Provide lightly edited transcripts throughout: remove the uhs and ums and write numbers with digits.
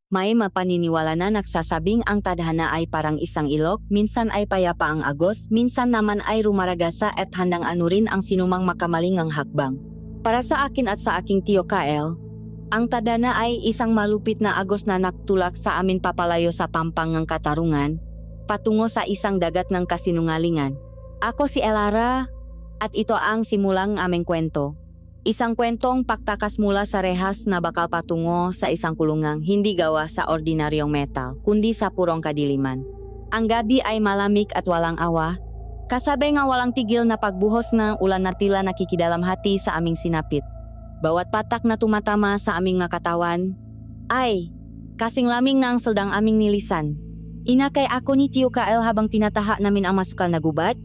May mapaniniwala na nagsasabing ang tadhana ay parang isang ilog, minsan ay payapa ang agos, minsan naman ay rumaragasa at handang anurin ang sinumang makamalingang hakbang. Para sa akin at sa aking tiyo Kael, ang tadhana ay isang malupit na agos na nagtulak sa amin papalayo sa pampangang katarungan, patungo sa isang dagat ng kasinungalingan. Ako si Elara, at ito ang simulang aming kwento. Isang kwentong pagtakas mula sa rehas na bakal patungo sa isang kulungang hindi gawa sa ordinaryong metal, kundi sa purong kadiliman. Ang gabi ay malamig at walang awa, kasabay nga walang tigil na pagbuhos ng ulan na tila nakikidalamhati sa aming sinapit. Bawat patak na tumatama sa aming nga katawan, ay kasing laming na ang seldang aming nilisan. Inakay ako ni Tiyo Kael habang tinataha namin ang masukal na gubat.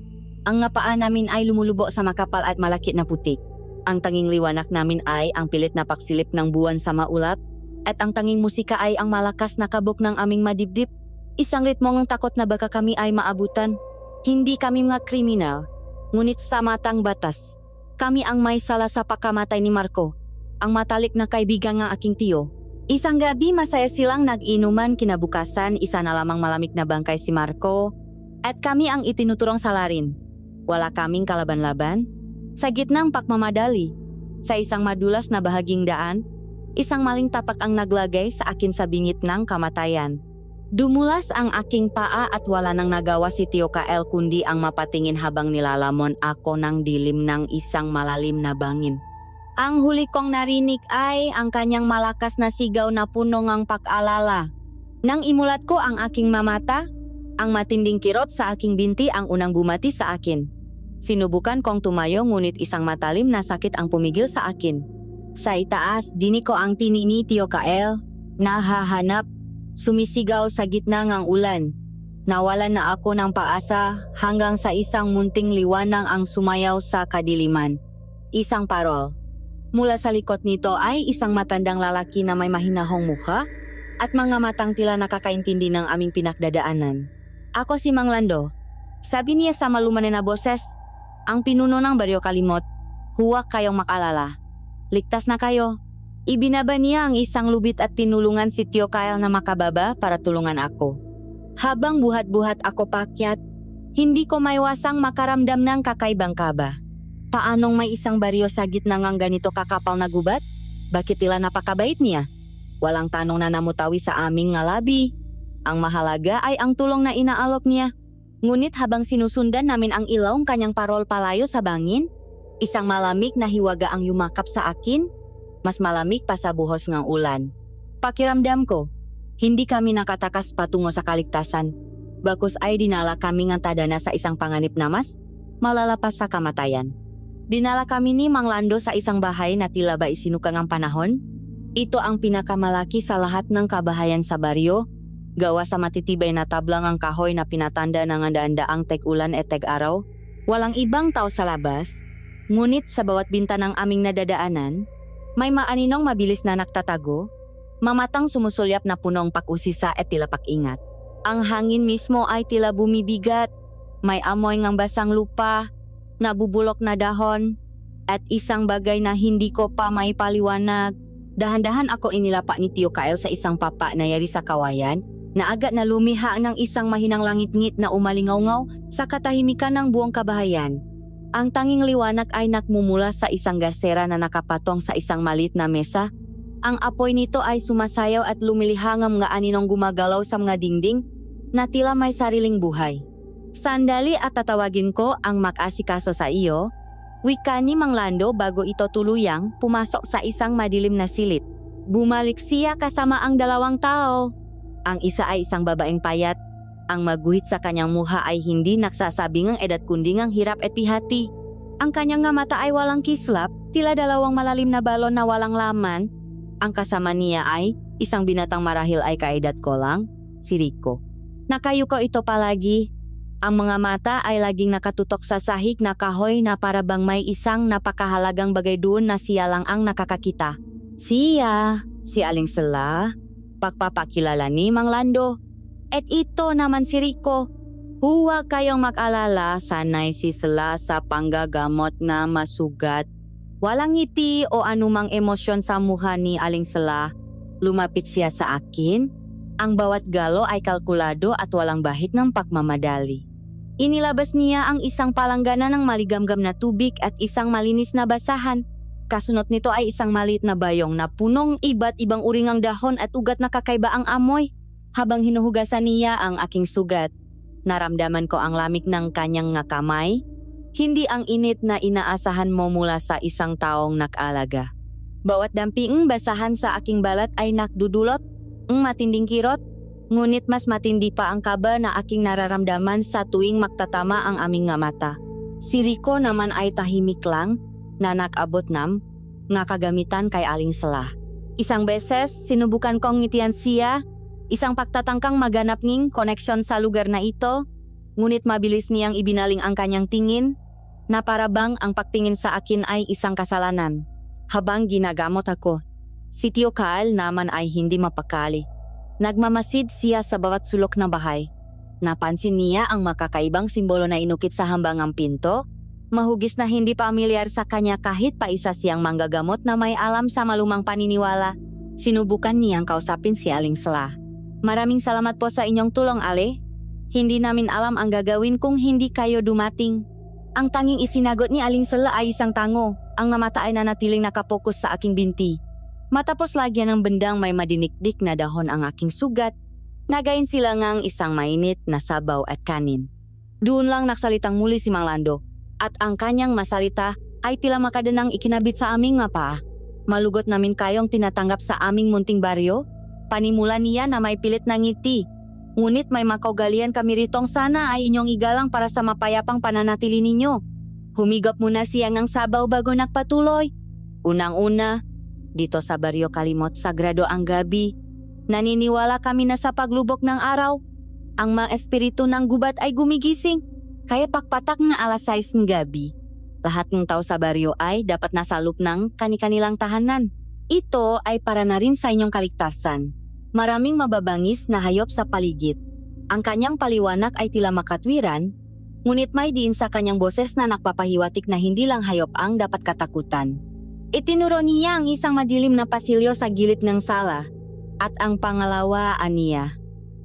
Ang nga paa namin ay lumulubo sa makapal at malakit na putik. Ang tanging liwanag namin ay ang pilit na paksilip ng buwan sa maulap, at ang tanging musika ay ang malakas na kabog ng aming madibdib. Isang ritmong takot na baka kami ay maabutan. Hindi kami mga kriminal, ngunit sa matang batas. Kami ang may sala sa pagkamatay ni Marco, ang matalik na kaibigan ng aking tiyo. Isang gabi masaya silang nag-inuman, kinabukasan isa na lamang malamig na bangkay si Marco, at kami ang itinuturong salarin. Wala kaming kalaban-laban. Sa gitnang pagmamadali, sa isang madulas na bahaging daan, isang maling tapak ang naglagay sa akin sa bingit ng kamatayan. Dumulas ang aking paa at wala nang nagawa si Tiyo Kael kundi ang mapatingin habang nilalamon ako ng dilim ng isang malalim na bangin. Ang huli kong narinig ay ang kanyang malakas na sigaw na puno ng pag-alala. Nang imulat ko ang aking mamata, ang matinding kirot sa aking binti ang unang bumati sa akin. Sinubukan kong tumayo ngunit isang matalim na sakit ang pumigil sa akin. Sa itaas, dinig ko ang tini ni Tiyo Kael, nahahanap, sumisigaw sa gitna ng ulan. Nawalan na ako ng paasa hanggang sa isang munting liwanag ang sumayaw sa kadiliman. Isang parol. Mula sa likod nito ay isang matandang lalaki na may mahinahong mukha at mga matang tila nakakaintindi ng aming pinagdadaanan. Ako si Mang Lando. Sabi niya sa malumanay na boses, ang pinuno ng Baryo Kalimot, huwag kayong makalala. Ligtas na kayo. Ibinaba niya ang isang lubid at tinulungan si Tiyo Kael na makababa para tulungan ako. Habang buhat-buhat ako paakyat, hindi ko maiwasang makaramdam ng kakaibang kaba. Paanong may isang baryo sa gitna ng ganito kakapal na gubat? Bakit tila napakabait niya? Walang tanong na namutawi sa aming ngalabi. Ang mahalaga ay ang tulong na inaalok niya. Ngunit habang sinusundan namin ang ilawng kanyang parol palayo sa bangin, isang malamig na hiwaga ang yumakap sa akin, mas malamig pa sa buhos ng ulan. Pakiramdam ko, hindi kami nakatakas patungo sa kaligtasan. Bagkus ay dinala kami ng tadhana sa isang panganib na mas malalapas sa kamatayan. Dinala kami ni Mang Lando sa isang bahay na tila ba isinukang ang panahon. Ito ang pinakamalaki sa lahat ng kabahayan sa baryo, gawa sa matitibay na tablang ang kahoy na pinatanda ng daan-daang teg-ulan at teg-araw. Walang ibang tao sa labas, ngunit sa bawat binta ng aming nadadaanan, may maaninong mabilis na nagtatago, mamatang sumusulyap na punong pag-usisa at tila pag-ingat. Ang hangin mismo ay tila bumibigat, may amoy ng basang lupa, nabubulok na dahon, at isang bagay na hindi ko pa may paliwanag. Dahan-dahan ako inilapa ni Tiyo Kael sa isang papa na yari sa kawayan, na agad na lumiha ng isang mahinang langit-ngit na umalingaw-ngaw sa katahimikan ng buong kabahayan. Ang tanging liwanag ay nakmumula sa isang gasera na nakapatong sa isang maliit na mesa. Ang apoy nito ay sumasayaw at lumilihangam nga aninong gumagalaw sa mga dingding na tila may sariling buhay. Sandali at tatawagin ko ang mag-asikaso sa iyo, wika ni Mang Lando bago ito tuluyang pumasok sa isang madilim na silid. Bumalik siya kasama ang dalawang tao. Ang isa ay isang babaeng payat. Ang maguhit sa kanyang mukha ay hindi nagsasabing ang edad kundi ang hirap at pihati. Ang kanyang nga mata ay walang kislap, tila dalawang malalim na balon na walang laman. Ang kasama niya ay isang binatang marahil ay kaedad ko lang, si Rico. Nakayuko ito palagi. Ang mga mata ay laging nakatutok sa sahig na kahoy na para bang may isang napakahalagang bagay doon na siya lang ang nakakakita. Siya, si Aling Sela, pagpapakilala ni Mang Lando. At ito naman si Rico. Huwag kayong mag-alala, sanay si Sela sa panggagamot na masugat. Walang ngiti o anumang emosyon sa mukha ni Aling Sela. Lumapit siya sa akin. Ang bawat galo ay kalkulado at walang bahid ng pagmamadali. Inilabas niya ang isang palanggana ng maligamgam na tubig at isang malinis na basahan. Kasunod nito ay isang maliit na bayong na punong iba't ibang uringang dahon at ugat na kakaiba ang amoy. Habang hinuhugasan niya ang aking sugat, naramdaman ko ang lamig ng kanyang nga kamay. Hindi ang init na inaasahan mo mula sa isang taong nag-alaga. Bawat damping basahan sa aking balat ay nakdudulot matinding kirot. Ngunit mas matindi pa ang kaba na aking nararamdaman sa tuwing magtatama ang aming nga mata. Si Rico naman ay tahimik lang na nakabot nam nga kagamitan kay Aling Sela. Isang beses sinubukan kong ngitian siya, isang pagtatangkang maganap ng koneksyon sa lugar na ito, ngunit mabilis niyang ibinaling ang kanyang tingin na parabang ang pagtingin sa akin ay isang kasalanan. Habang ginagamot ako, si Tio Kaal naman ay hindi mapakali. Nagmamasid siya sa bawat sulok ng bahay. Napansin niya ang makakaibang simbolo na inukit sa hambangang pinto. Mahugis na hindi pamilyar sa kanya kahit pa isa siyang manggagamot na may alam sa malumang paniniwala. Sinubukan niyang kausapin si Aling Sela. Maraming salamat po sa inyong tulong, Ale. Hindi namin alam ang gagawin kung hindi kayo dumating. Ang tanging isinagot ni Aling Sela ay isang tango. Ang mata ay nanatiling nakapokus sa aking binti. Matapos lagyan ng bendang may madinikdik na dahon ang aking sugat, nagayin sila ngang isang mainit na sabaw at kanin. Doon lang nagsalitang muli si Mang Lando, at ang kanyang masalita ay tila makadanang ikinabit sa aming nga paa. Malugot namin kayong tinatanggap sa aming munting baryo. Panimula niya na may pilit na ngiti. Ngunit may makaugalian kami ritong sana ay inyong igalang para sa mapayapang pananatili ninyo. Humigop muna siya ngang sabaw bago nagpatuloy. Unang-una, dito sa Baryo Kalimot sagrado ang gabi. Naniniwala kami na sa paglubok ng araw, ang mga espiritu ng gubat ay gumigising. Kaya pakpatak ng alas 6 ng gabi, lahat ng tao sa baryo ay dapat nasa loob ng kani-kanilang tahanan. Ito ay para na rin sa inyong kaligtasan. Maraming mababangis na hayop sa paligid. Ang kanyang paliwanag ay tila makatwiran, ngunit may diin sa kanyang boses na nagpapahiwatig na hindi lang hayop ang dapat katakutan. Itinuro niya ang isang madilim na pasilyo sa gilid ng sala at ang pangalawa aniya.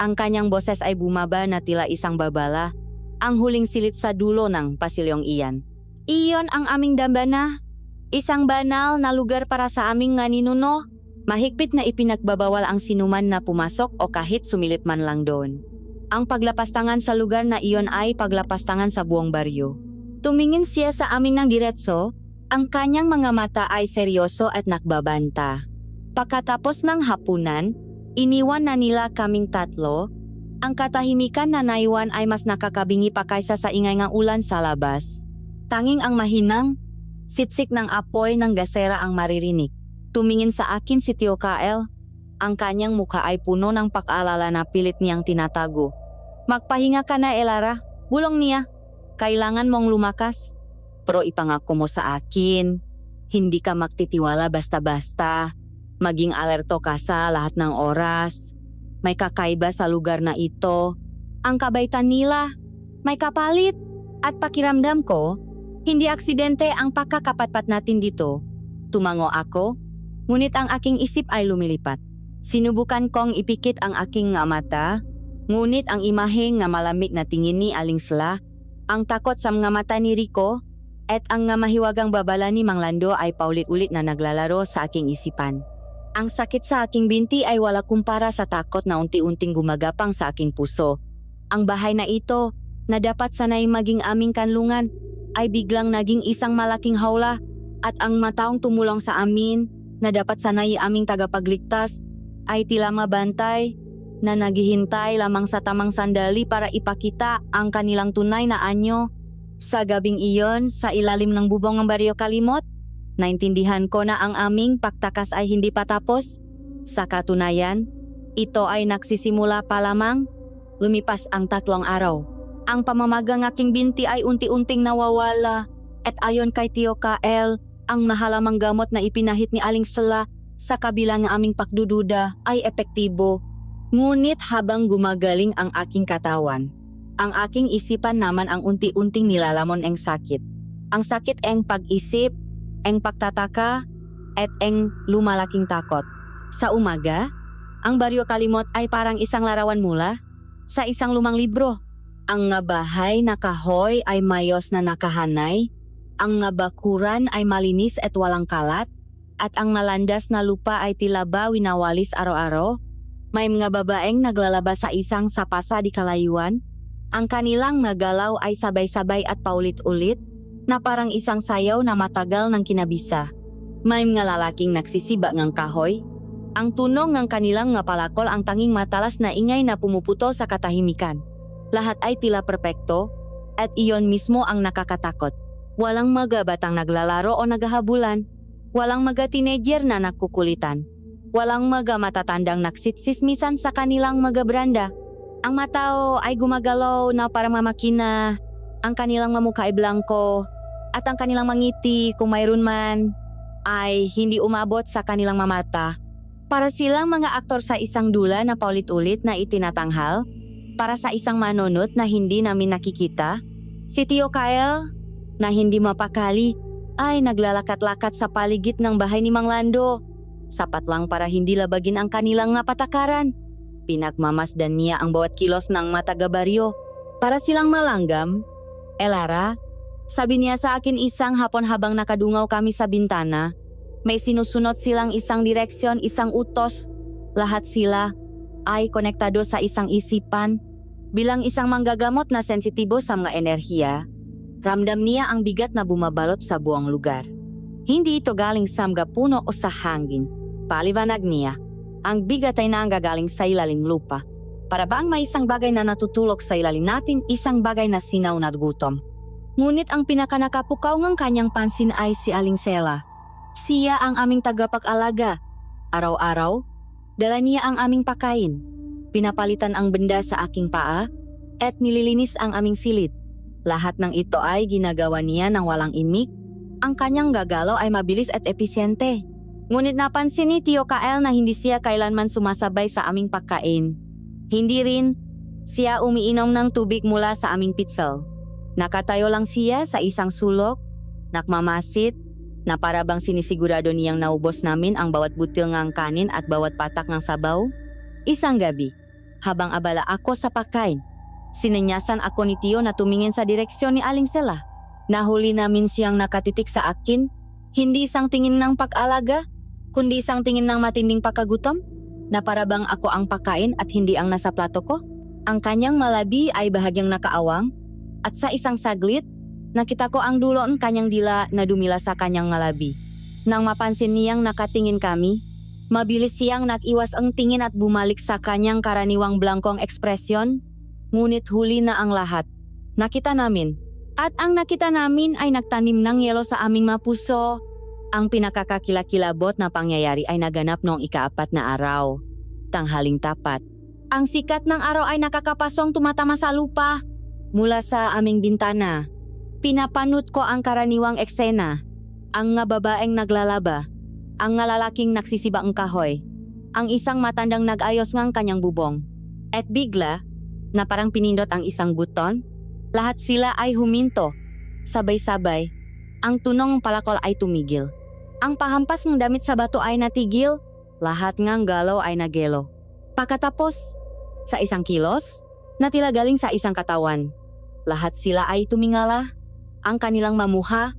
Ang kanyang boses ay bumaba na tila isang babala, ang huling silit sa dulo ng pasilyong iyan. Iyon ang aming dambana, isang banal na lugar para sa aming nga ninuno. Mahigpit na ipinagbabawal ang sinuman na pumasok o kahit sumilip man lang doon. Ang paglapastangan sa lugar na iyon ay paglapastangan sa buong baryo. Tumingin siya sa amin ng diretso. Ang kanyang mga mata ay seryoso at nakbabanta. Pagkatapos ng hapunan, iniwan na nila kaming tatlo. Ang katahimikan na naiwan ay mas nakakabingi pa kaysa sa ingay ng ulan sa labas. Tanging ang mahinang sitsik ng apoy ng gasera ang maririnig. Tumingin sa akin si Tio Kaal. Ang kanyang mukha ay puno ng pag-alala na pilit niyang tinatago. Magpahinga ka na, Elara. Bulong niya. Kailangan mong lumakas. Pero ipangako mo sa akin, hindi ka magtitiwala basta-basta. Maging alerto ka sa lahat ng oras. May kakaiba sa lugar na ito. Ang kabaitan nila, may kapalit. At pakiramdam ko, hindi aksidente ang pagkakapatpat natin dito. Tumango ako, ngunit ang aking isip ay lumilipat. Sinubukan kong ipikit ang aking nga mata, ngunit ang imahe nga malamig na tingin ni Aling Sela, ang takot sa mga mata ni Rico, at ang nga mahiwagang babala ni Mang Lando ay paulit-ulit na naglalaro sa aking isipan. Ang sakit sa aking binti ay wala kumpara sa takot na unti-unting gumagapang sa aking puso. Ang bahay na ito, na dapat sanay maging aming kanlungan, ay biglang naging isang malaking hawla, at ang mataong tumulong sa amin, na dapat sanay aming tagapagligtas, ay tila mabantay, na naghihintay lamang sa tamang sandali para ipakita ang kanilang tunay na anyo. Sa gabing iyon, sa ilalim ng bubong ng Baryo Kalimot, naintindihan ko na ang aming pagtakas ay hindi pa tapos. Sa katunayan, ito ay nagsisimula pa lamang. Lumipas ang 3 araw. Ang pamamagang aking binti ay unti-unting nawawala. At ayon kay Tio Kaal, ang nahalamang gamot na ipinahit ni Aling Sela sa kabila ng aming pagdududa ay epektibo. Ngunit habang gumagaling ang aking katawan, ang aking isipan naman ang unti-unting nilalamon ang sakit. Ang sakit ang pag-isip, ang pagtataka, at ang lumalaking takot. Sa umaga, ang Baryo Kalimot ay parang isang larawan mula sa isang lumang libro. Ang nga bahay na kahoy ay mayos na nakahanay, ang nga bakuran ay malinis at walang kalat, at ang nalandas na lupa ay tila ba winawalis araw-araw. May mga babaeng naglalaba sa isang sapasa di kalayuan. Ang kanilang nagalaw ay sabay-sabay at paulit-ulit na parang isang sayaw na matagal ng kinabisa. May mga lalaking nagsisiba ng kahoy. Ang tunog ng kanilang nga palakol ang tanging matalas na ingay na pumuputo sa katahimikan. Lahat ay tila perpekto at iyon mismo ang nakakatakot. Walang mga batang naglalaro o naghahabulan. Walang mga teenager na nagkukulitan. Walang mga matatandang nagsitsismisan sa kanilang mga beranda. Ang matao ay gumagalaw na para mamakina. Ang kanilang mamukha ay blanco. At ang kanilang mangiti, kung mayroon man, ay hindi umabot sa kanilang mamata. Para silang mga aktor sa isang dula na paulit-ulit na itinatanghal. Para sa isang manunot na hindi namin nakikita. Si Tio Kyle, na hindi mapakali, ay naglalakat-lakat sa paligid ng bahay ni Mang Lando. Sapat lang para hindi labagin ang kanilang nga patakaran. Pinagmamasdan niya ang bawat kilos ng mataga-baryo. Para silang malanggam. Elara, sabi niya sa akin isang hapon habang nakadungaw kami sa bintana. May sinusunod silang isang direksyon, isang utos. Lahat sila ay konektado sa isang isipan. Bilang isang manggagamot na sensitibo sa mga enerhiya, ramdam niya ang bigat na bumabalot sa buong lugar. Hindi ito galing sa mga puno o sa hangin. Paliwanag niya, ang bigat ay nanggagaling sa ilalim lupa. Para bang may isang bagay na natutulog sa ilalim natin, isang bagay na sinaw na gutom. Ngunit ang pinakanakapukaw ng kanyang pansin ay si Aling Sela. Siya ang aming tagapag-alaga. Araw-araw, dala niya ang aming pakain. Pinapalitan ang benda sa aking paa at nililinis ang aming silid. Lahat ng ito ay ginagawa niya ng walang imik. Ang kanyang gagalaw ay mabilis at episyente. Ngunit napansin ni Tio Kyle na hindi siya kailanman sumasabay sa aming pagkain. Hindi rin siya umiinom ng tubig mula sa aming pitsal. Nakatayo lang siya sa isang sulok, nakmamasit, na para bang sinisigurado niyang naubos namin ang bawat butil ng kanin at bawat patak ng sabaw. Isang gabi, habang abala ako sa pagkain, sinenyasan ako ni Tio na tumingin sa direksyon ni Aling Sela. Nahuli namin siyang nakatitik sa akin, hindi isang tingin ng pag-alaga, kundi isang tingin ng matinding pagkagutom, na para bang ako ang pagkain at hindi ang nasa plato ko. Ang kanyang malabi ay bahagyang nakaawang, at sa isang saglit, nakita ko ang dulo ng kanyang dila na dumila sa kanyang ngalabi. Nang mapansin niyang nakatingin kami, mabilis siyang nag-iwas ang tingin at bumalik sa kanyang karaniwang blangkong ekspresyon. Ngunit huli na ang lahat. Nakita namin. At ang nakita namin ay nagtanim ng yelo sa aming mga puso. Ang pinakakakilakilabot na pangyayari ay naganap noong ika-4 na araw. Tanghaling tapat. Ang sikat ng araw ay nakakapasong tumatama sa lupa. Mula sa aming bintana, pinapanut ko ang karaniwang eksena. Ang nga babaeng naglalaba. Ang nga lalaking nagsisiba ang kahoy. Ang isang matandang nag-ayos ng kanyang bubong. At bigla, na parang pinindot ang isang buton, lahat sila ay huminto. Sabay-sabay, ang tunong palakol ay tumigil. Ang pahampas ng damit sa bato ay natigil, lahat ng galaw ay nagelo. Pagkatapos, sa isang kilos, na tila galing sa isang katawan. Lahat sila ay tumingala. Ang kanilang mamuha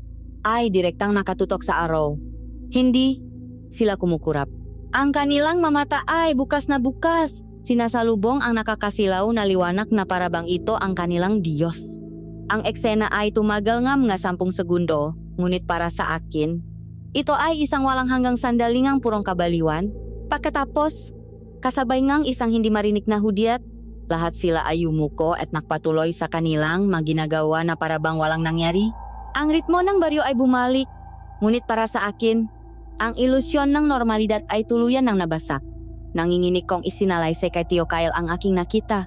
ay direktang nakatutok sa araw. Hindi sila kumukurap. Ang kanilang mamata ay bukas na bukas. Sinasalubong ang nakakasilaw na liwanag na parabang ito ang kanilang Diyos. Ang eksena ay tumagal nga mga 10 segundo, ngunit para sa akin, ito ay isang walang hanggang sandali ngang purong kabaliwan. Pagkatapos, kasabay ngang isang hindi marinig na hudyat, lahat sila ay yumuko at nakpatuloy sa kanilang maginagawa na parabang walang nangyari. Ang ritmo ng baryo ay bumalik, ngunit para sa akin, ang ilusyon ng normalidad ay tuluyan ng nabasak. Nanginginig kong isinalaysay kay Tio Kyle ang aking nakita.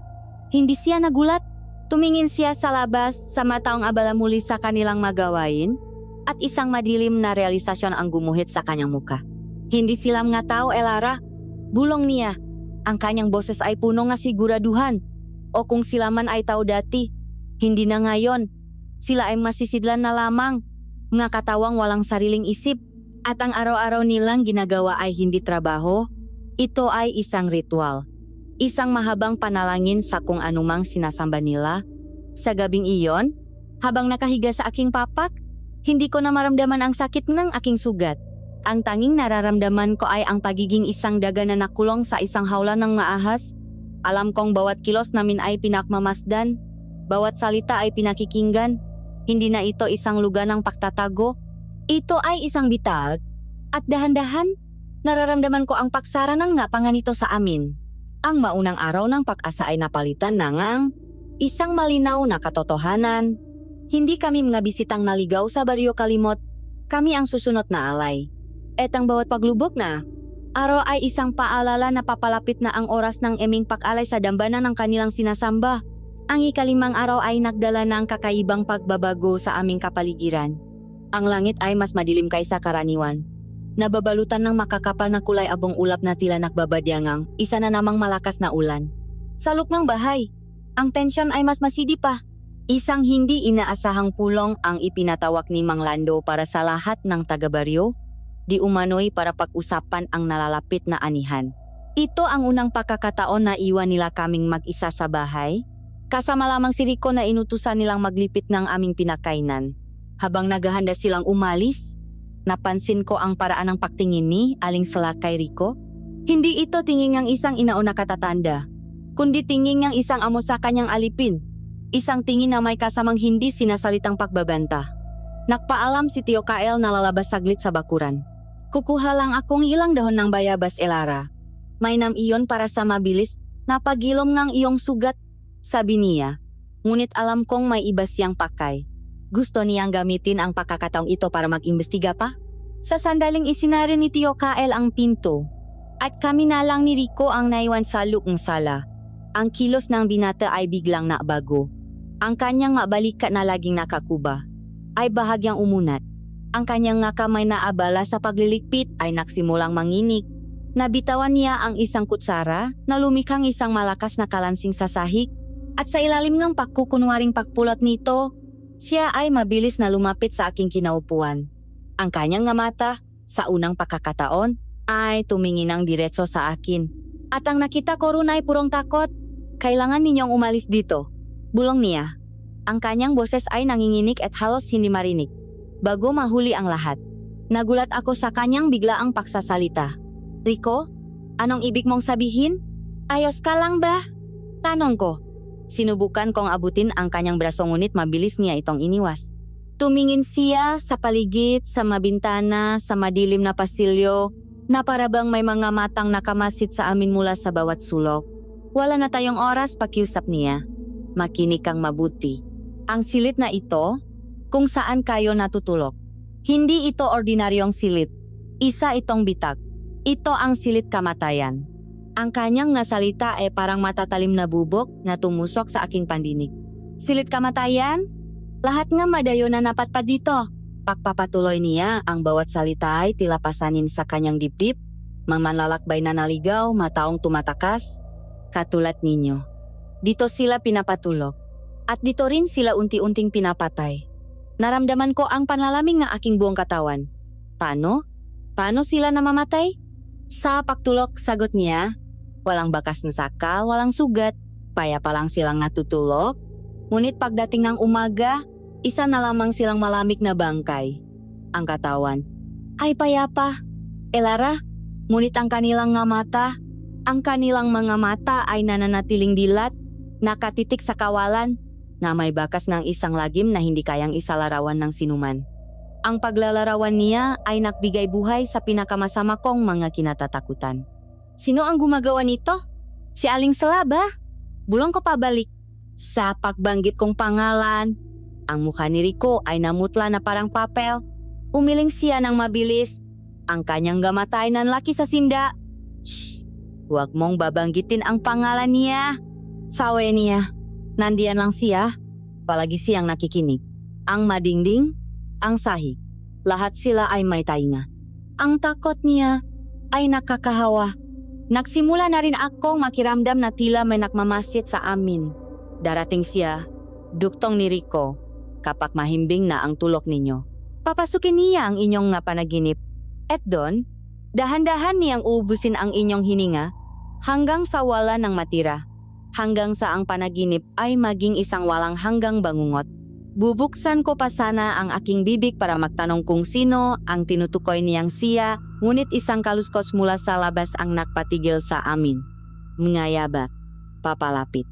Hindi siya nagulat. Tumingin siya sa labas sa mataong abala muli sa kanilang magawain at isang madilim na realisasyon ang gumuhit sa kanyang muka. Hindi sila mga tao, Elara. Bulong niya. Ang kanyang boses ay puno nga siguraduhan. O kung sila man ay tao dati, hindi na ngayon. Sila ay masisidlan na lamang. Mga katawang walang sariling isip. At ang araw-araw nilang ginagawa ay hindi trabaho, Ito ay isang ritual. Isang mahabang panalangin sa kung anumang sinasamba nila. Sa gabing iyon, habang nakahiga sa aking papak, hindi ko na maramdaman ang sakit ng aking sugat. Ang tanging nararamdaman ko ay ang pagiging isang daga na nakulong sa isang hawla ng maahas. Alam kong bawat kilos namin ay pinakmamasdan, bawat salita ay pinakikinggan. Hindi na ito isang lugar ng pagtatago. Ito ay isang bitag. At dahan-dahan, nararamdaman ko ang paksara ng ngapangan nito sa amin. Ang maunang araw ng pag-asa ay napalitan ng isang malinaw na katotohanan. Hindi kami mga bisitang naligaw sa Baryo Kalimot, kami ang susunod na alay. At ang bawat paglubog na araw ay isang paalala na papalapit na ang oras ng eming pag-alay sa dambana ng kanilang sinasamba. Ang ikalimang araw ay nagdala ng kakaibang pagbabago sa aming kapaligiran. Ang langit ay mas madilim kaysa karaniwan. Nababalutan ng makakapal na kulay abong ulap na tila nagbabadyangang isa na namang malakas na ulan. Sa loob ng bahay, ang tensyon ay mas masidi pa. Isang hindi inaasahang pulong ang ipinatawag ni Mang Lando para sa lahat ng taga-baryo, di umano'y para pag-usapan ang nalalapit na anihan. Ito ang unang pagkakataon na iwan nila kaming mag-isa sa bahay, kasama lamang si Rico na inutusan nilang maglipit ng aming pinakainan. Habang naghahanda silang umalis, napansin ko ang paraan ng pagtingin ni Aling Sala kay Rico. Hindi ito tingin ng isang inauna katatanda, kundi tingin ng isang amo sa kanyang alipin. Isang tingin na may kasamang hindi sinasalitang pagbabanta. Nagpaalam si Tio Kael na lalabas saglit sa bakuran. Kukuha lang akong ilang dahon ng bayabas, Elara. May nam iyon para sa mabilis na pagilom ng iyong sugat, sabi niya. Ngunit alam kong may iba siyang pakay. Gusto niyang gamitin ang pagkakataong ito para mag-imbestiga pa? Sa sandaling isinara ni Tio Kael ang pinto. At kami na lang ni Rico ang naiwan sa loob ng sala. Ang kilos ng binata ay biglang nabago. Ang kanyang mabalikat na laging nakakuba ay bahagyang umunat. Ang kanyang nga kamay na abala sa paglilikpit ay nagsimulang manginig. Nabitawan niya ang isang kutsara na lumikhang isang malakas na kalansing sa sahig. At sa ilalim ng pagkukunwaring pagpulot nito, siya ay mabilis na lumapit sa aking kinaupuan. Ang kanyang nga mata, sa unang pagkakataon, ay tumingin ng diretso sa akin. At ang nakita ko ron ay purong takot. Kailangan ninyong umalis dito. Bulong niya. Ang kanyang boses ay nanginginig at halos hindi marinig. Bago mahuli ang lahat, nagulat ako sa kanyang biglaang pagsasalita. Rico, anong ibig mong sabihin? Ayos ka lang ba? Tanong ko. Sinubukan kong abutin ang kanyang braso ngunit mabilis niya itong iniwas. Tumingin siya sa paligid, sa mabintana, sa madilim na pasilyo, na parabang may mga matang nakamasid sa amin mula sa bawat sulok. Wala na tayong oras, pakiusap niya. Makinig kang mabuti. Ang silit na ito, kung saan kayo natutulog. Hindi ito ordinaryong silit. Isa itong bitag. Ito ang silit kamatayan. Ang kanyang nasalita ay parang matatalim na bubok na tumusok sa aking pandinig. Silit kamatayan? Lahat nga madayo na napatpad dito. Pagpapatuloy niya, ang bawat salita ay tila pasanin sa kanyang dibdib. Manlalakbay na naligaw, mataong tumatakas. Katulad ninyo. Dito sila pinapatulog. At dito rin sila unti-unting pinapatay. Naramdaman ko ang panlalamig ng aking buong katawan. Paano? Paano sila namamatay? Sa pagtulog, sagot niya. Walang bakas na sakal, walang sugat. Paya pa lang silang natutulog. Ngunit pagdating ng umaga, isa na lamang silang malamig na bangkay. Ang katawan ay payapa. Elara, ngunit ang kanilang nga mata, ang kanilang mga mata ay nananatiling dilat, nakatitik sa kawalan, na may bakas ng isang lagim na hindi kayang isalarawan ng sinuman. Ang paglalarawan niya ay nagbigay buhay sa pinakamasama kong mga kinatatakutan. Sino ang gumagawa nito? Si Aling Sala ba? Bulong ko pabalik. Sa pagbanggit kong pangalan, ang mukha ni Rico ay namutla na parang papel. Umiling siya ng mabilis. Ang kanyang gamatay ng laki sa sinda. Shh! Huwag mong babanggitin ang pangalan niya. Sawe niya. Nandiyan lang siya. Palagi siyang nakikinig. Ang madingding, ang sahig. Lahat sila ay may tainga. Ang takot niya ay nakakahawa. Nagsimula na rin akong makiramdam na tila may nakmamasid sa amin. Darating siya, duktong ni Rico, kapag mahimbing na ang tulog ninyo. Papasukin niya ang inyong nga panaginip. At doon, Dahan-dahan niyang uubusin ang inyong hininga hanggang sa wala ng matira. Hanggang sa ang panaginip ay maging isang walang hanggang bangungot. Bubuksan ko pa sana ang aking bibig para magtanong kung sino ang tinutukoy niyang siya, ngunit isang kaluskos mula sa labas ang nakpatigil sa amin. Mangayabak, papalapit.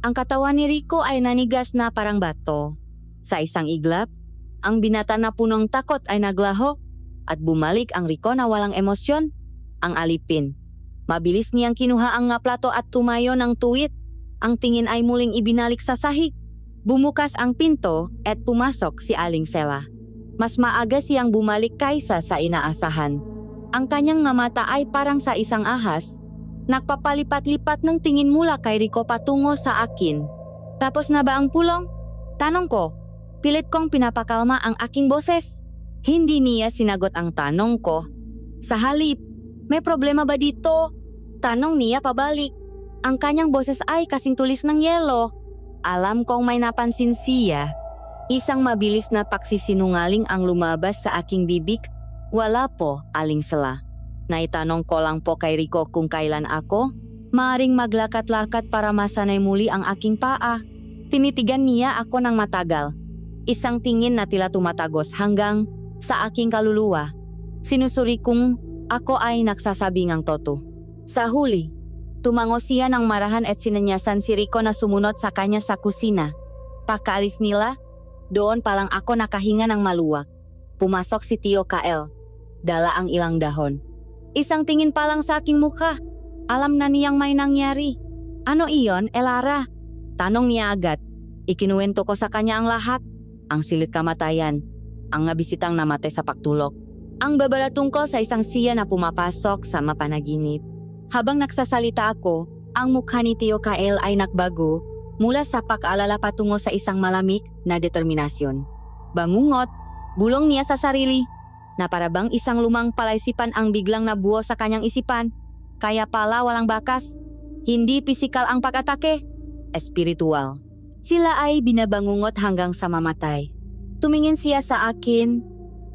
Ang katawan ni Rico ay nanigas na parang bato. Sa isang iglap, ang binata na punong takot ay naglaho at bumalik ang Rico na walang emosyon, ang alipin. Mabilis niyang kinuha ang plato at tumayo ng tuwid. Ang tingin ay muling ibinalik sa sahig. Bumukas ang pinto at pumasok si Aling Sela. Mas maaga siyang bumalik kaysa sa inaasahan. Ang kanyang nga mata ay parang sa isang ahas. Nagpapalipat-lipat ng tingin mula kay Rico patungo sa akin. Tapos na ba ang pulong? Tanong ko. Pilit kong pinapakalma ang aking boses. Hindi niya sinagot ang tanong ko. Sa halip, may problema ba dito? Tanong niya pabalik. Ang kanyang boses ay kasing tulis ng yelo. Alam kong may napansin siya. Isang mabilis na pagsisinungaling ang lumabas sa aking bibig. Wala po, Aling Sela. Naitanong ko lang po kay Rico kung kailan ako maaring maglakat-lakat para masanay muli ang aking paa. Tinitigan niya ako ng matagal. Isang tingin na tila tumatagos hanggang sa aking kaluluwa. Sinusuri kong ako ay nagsasabing ang toto. Sa huli, tumango siya ng marahan at sinanyasan si Rico na sumunod sa kanya sa kusina. Pagkaalis nila, doon palang ako nakahinga ng maluwag. Pumasok si Tio Kael. Dala ang ilang dahon. Isang tingin pa lang sa aking mukha. Alam na niyang may nangyari. Ano iyon, Elara? Tanong niya agad. Ikinuwento ko sa kanya ang lahat. Ang silit kamatayan. Ang bisitang namatay sa pagtulok. Ang babala tungkol sa isang siya na pumapasok sa mapanaginip. Habang nagsasalita ako, ang mukha ni Tio Kael ay nagbago mula sa pag-aalala patungo sa isang malamig na determinasyon. Bangungot, bulong niya sa sarili, na parabang isang lumang palaisipan ang biglang nabuo sa kanyang isipan. Kaya pala walang bakas, hindi pisikal ang pag-atake, espiritual. Sila ay binabangungot hanggang sa mamatay. Tumingin siya sa akin,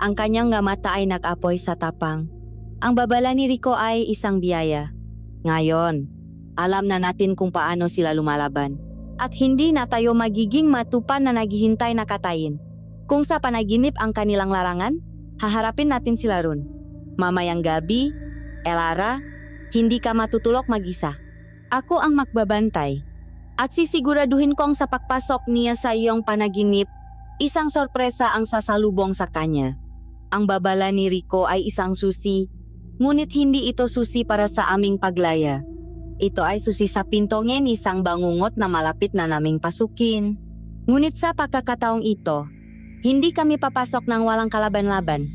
ang kanyang mata ay nag-apoy sa tapang. Ang babala ni Rico ay isang biyaya. Ngayon, alam na natin kung paano sila lumalaban. At hindi na tayo magiging matupan na naghihintay na katayin. Kung sa panaginip ang kanilang larangan, haharapin natin sila ron. Mamayang gabi, Elara, hindi ka matutulog mag-isa. Ako ang magbabantay. At sisiguraduhin kong sa pagpasok niya sa iyong panaginip, isang sorpresa ang sasalubong sa kanya. Ang babala ni Rico ay isang susi, ngunit hindi ito susi para sa aming paglaya. Ito ay susi sa pintongin isang bangungot na malapit na naming pasukin. Ngunit sa pagkakataong ito, hindi kami papasok ng walang kalaban-laban.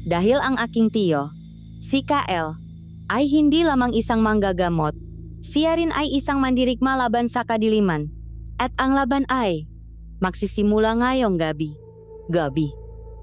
Dahil ang aking tiyo, si Kael, ay hindi lamang isang manggagamot. Siya rin ay isang mandirigma laban sa kadiliman. At ang laban ay magsisimula ngayong gabi.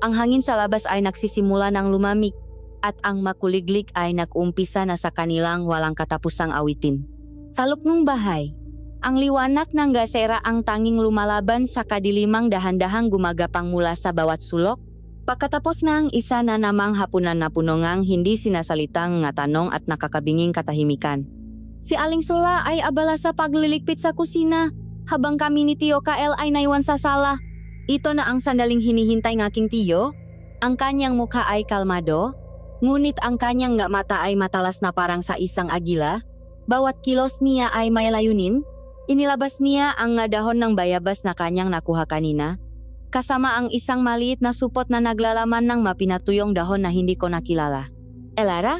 Ang hangin sa labas ay nagsisimula ng lumamig. At ang makuliglig ay nag-umpisa na sa kanilang walang katapusang awitin. Sa loob ng bahay, ang liwanag ng gasera ang tanging lumalaban sa kadilimang dahan-dahang gumagapang mula sa bawat sulok. Pagkatapos ng isa na namang hapunan na punongang hindi sinasalitang nga tanong at nakakabinging katahimikan. Si Aling Sela ay abala sa pagliligpit sa kusina habang kami ni Tio Kael ay naiwan sa sala. Ito na ang sandaling hinihintay ng aking tiyo. Ang kanyang mukha ay kalmado. Ngunit ang kanyang mata ay matalas na parang sa isang agila. Bawat kilos niya ay may layunin. Inilabas niya ang dahon ng bayabas na kanyang nakuha kanina. Kasama ang isang maliit na supot na naglalaman ng mapinatuyong dahon na hindi ko nakilala. Elara?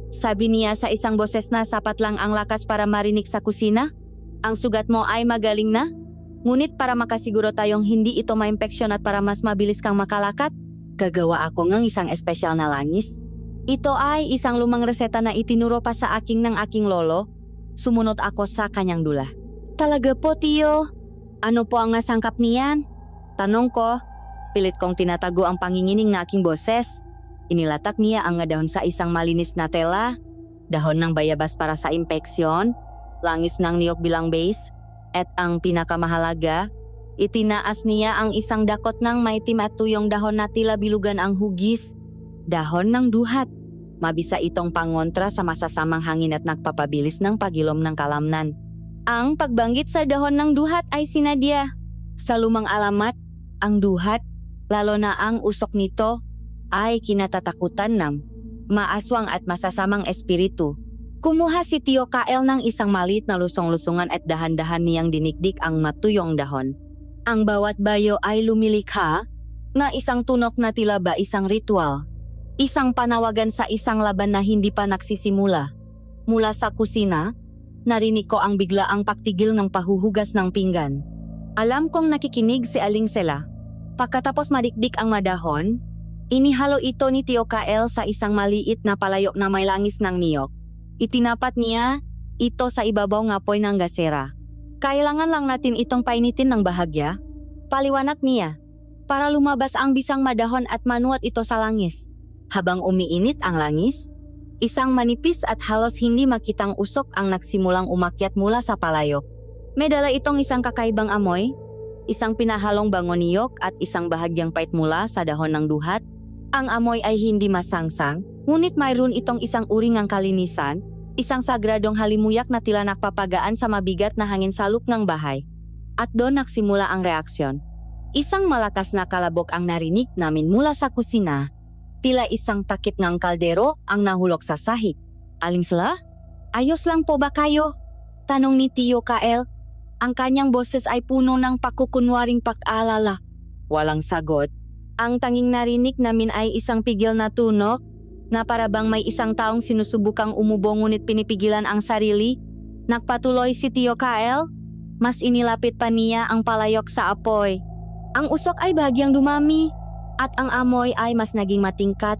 Sabi niya sa isang boses na sapat lang ang lakas para marinig sa kusina. Ang sugat mo ay magaling na? Ngunit para makasiguro tayong hindi ito ma-impeksyon at para mas mabilis kang makalakat, gagawa ako ng isang espesyal na langis. Ito ay isang lumang reseta na itinuro pa sa aking ng aking lolo. Sumunod ako sa kanyang dula. Talaga po, tiyo? Ano po ang sangkap niyan? Tanong ko. Pilit kong tinatago ang pangingining na aking boses. Inilatak niya ang dahon sa isang malinis na tela, dahon ng bayabas para sa impeksyon, langis ng niyog bilang base, at ang pinakamahalaga, itinaas niya ang isang dakot ng maitim at tuyong dahon na tila bilugan ang hugis. Dahon ng duhat. Mabisa itong pangontra sa masasamang hangin at nagpapabilis ng pagilom ng kalamnan. Ang pagbanggit sa dahon ng duhat ay sinadya. Sa lumang alamat, ang duhat, lalo na ang usok nito, ay kinatatakutan ng maaswang at masasamang espiritu. Kumuha si Tio Kael ng isang maliit na lusong-lusungan at dahan-dahan niyang dinikdik ang matuyong dahon. Ang bawat bayo ay lumilikha na isang tunok na tila ba isang ritual. Isang panawagan sa isang laban na hindi pa nagsisimula. Mula sa kusina, narinig ko ang biglaang pagtigil ng pahuhugas ng pinggan. Alam kong nakikinig si Aling Sela. Pagkatapos madikdik ang madahon, inihalo ito ni Tio Kael sa isang maliit na palayok na may langis ng niyok. Itinapat niya ito sa ibabaw ng apoy ng gasera. Kailangan lang natin itong painitin ng bahagya, paliwanag niya, para lumabas ang bisang madahon at manuot ito sa langis. Habang umiinit ang langis, isang manipis at halos hindi makitang usok ang nagsimulang umakyat mula sa palayok. May dala itong isang kakaibang amoy, isang pinahalong bango niyok at isang bahagyang pait mula sa dahon ng duhat. Ang amoy ay hindi masangsang, ngunit mayroon itong isang uri ng kalinisan, isang sagradong halimuyak na tila nakpapagaan sa mabigat na hangin saluk ng bahay. At doon nagsimula ang reaksyon. Isang malakas na kalabok ang narinig namin mula sa kusina. Tila isang takip ng kaldero ang nahulog sa sahig. Aling Sela? Ayos lang po ba kayo? Tanong ni Tio Kael. Ang kanyang boses ay puno ng pakukunwaring pag-alala. Walang sagot. Ang tanging narinig namin ay isang pigil na tunok na parabang may isang taong sinusubukang umubo ngunit pinipigilan ang sarili. Nagpatuloy si Tio Kael. Mas inilapit pa niya ang palayok sa apoy. Ang usok ay bahagyang dumami. At ang amoy ay mas naging matingkat.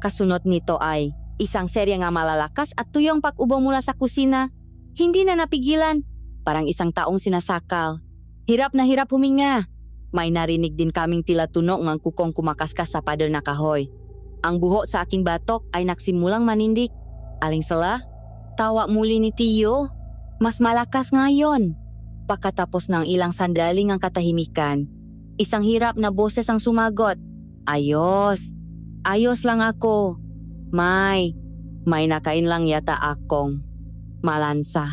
Kasunod nito ay isang serye nga malalakas at tuyong pag-ubo mula sa kusina. Hindi na napigilan. Parang isang taong sinasakal. Hirap na hirap huminga. May narinig din kaming tila tunog ng kukong kumakaskas sa pader na kahoy. Ang buho sa aking batok ay nagsimulang manindik. Aling Sela? Tawa muli ni Tio. Mas malakas ngayon. Pagkatapos ng ilang sandali ng katahimikan, isang hirap na boses ang sumagot. Ayos. Ayos lang ako. May nakain lang yata akong malansa.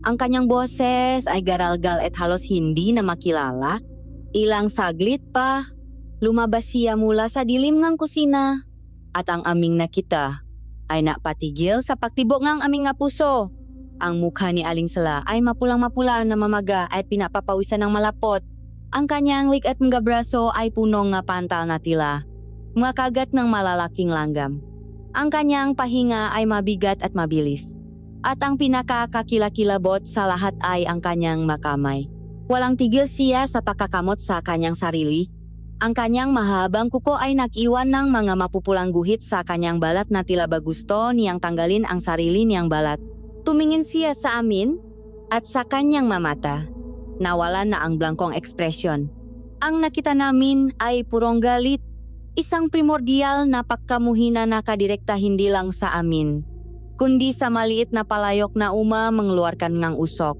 Ang kanyang boses ay garalgal at halos hindi na makilala. Ilang saglit pa, lumabas siya mula sa dilim ng kusina. At ang aming nakita ay napatigil sa pagtibok ng aming nga puso. Ang mukha ni Aling Sela ay mapulang-mapula na mamaga at pinapapawisan ng malapot. Ang kanyang likat mga braso ay puno nga pantal na tila makagat ng malalaking langgam. Ang kanyang pahinga ay mabigat at mabilis. At ang pinakakakilakilabot sa lahat ay ang kanyang makamay. Walang tigil siya sa pagkakamot sa kanyang sarili. Ang kanyang mahabang kuko ay nag-iwan ng mga mapupulang guhit sa kanyang balat na tila ba gusto niyang tanggalin ang sarili niyang balat. Tumingin siya sa amin at sa kanyang mamata. Nawala na ang blangkong ekspresyon. Ang nakita namin ay purong galit. Isang primordial na pagkamuhina na kadirekta hindi lang sa amin, kundi sa maliit na palayok na mangluarkan ngang usok.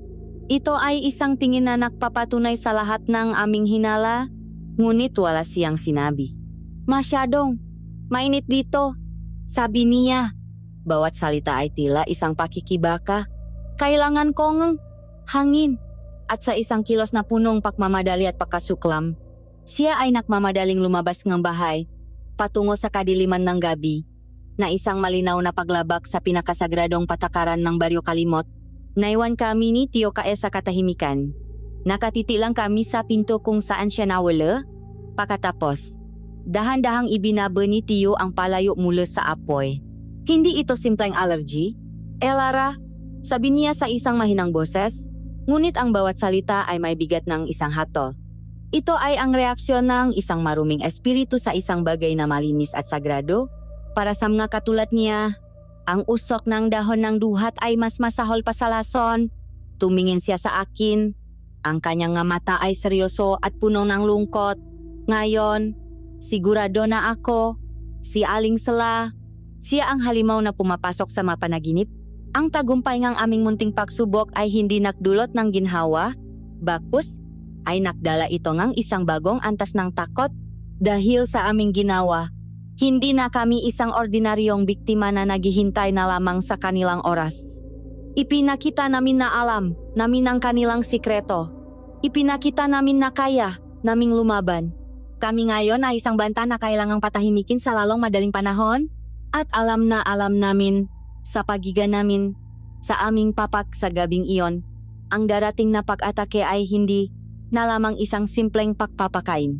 Ito ay isang tingin na nagpapatunay sa lahat ng aming hinala, ngunit wala siyang sinabi. Masyadong mainit dito, sabi niya. Bawat salita ay tila isang pakikibaka. Kailangan kong hangin. At sa isang kilos na punong pagmamadali at pagkasuklam, siya ay nagmamadaling lumabas ng bahay, patungo sa kadiliman ng gabi, na isang malinaw na paglabak sa pinakasagradong patakaran ng Baryo Kalimot. Naiwan kami ni Tio Kael sa katahimikan. Nakatiti lang kami sa pinto kung saan siya nawala. Pagkatapos, dahan-dahang ibinaba ni Tio ang palayo mula sa apoy. Hindi ito simpleng allergy. Lara, sabi niya sa isang mahinang boses, ngunit ang bawat salita ay may bigat ng isang hatol. Ito ay ang reaksyon ng isang maruming espiritu sa isang bagay na malinis at sagrado. Para sa mga katulad niya, ang usok ng dahon ng duhat ay mas masahol pa sa lason. Tumingin siya sa akin. Ang kanyang nga mata ay seryoso at puno ng lungkot. Ngayon, sigurado na ako, si Aling Sela, siya ang halimaw na pumapasok sa mapanaginip. Ang tagumpay ng aming munting pagsubok ay hindi nakdulot ng ginhawa, bakus ay nakdala ito ng isang bagong antas ng takot. Dahil sa aming ginawa, Hindi na kami isang ordinaryong biktima na naghihintay na lamang sa kanilang oras. Ipinakita namin na alam namin ang kanilang sikreto. Ipinakita namin na kaya naming lumaban. Kami ngayon ay isang banta na kailangang patahimikin sa lalong madaling panahon. At alam namin sa pagigan namin sa aming papak sa gabing iyon, ang darating na pag-atake ay hindi na lamang isang simpleng pagpapakain.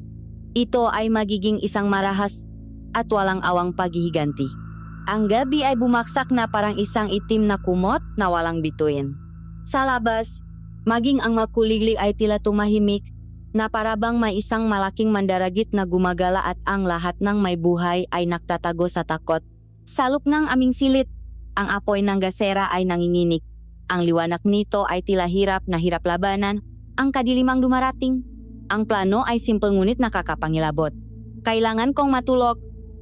Ito ay magiging isang marahas at walang awang paghihiganti. Ang gabi ay bumaksak na parang isang itim na kumot na walang bituin. Sa labas, maging ang makuliglig ay tila tumahimik na parabang may isang malaking mandaragit na gumagala at ang lahat ng may buhay ay nagtatago sa takot. Salop ng aming silit, ang apoy ng gasera ay nanginginig. Ang liwanag nito ay tila hirap na hirap labanan ang kadilimang dumarating. Ang plano ay simple ngunit nakakapangilabot. Kailangan kong matulog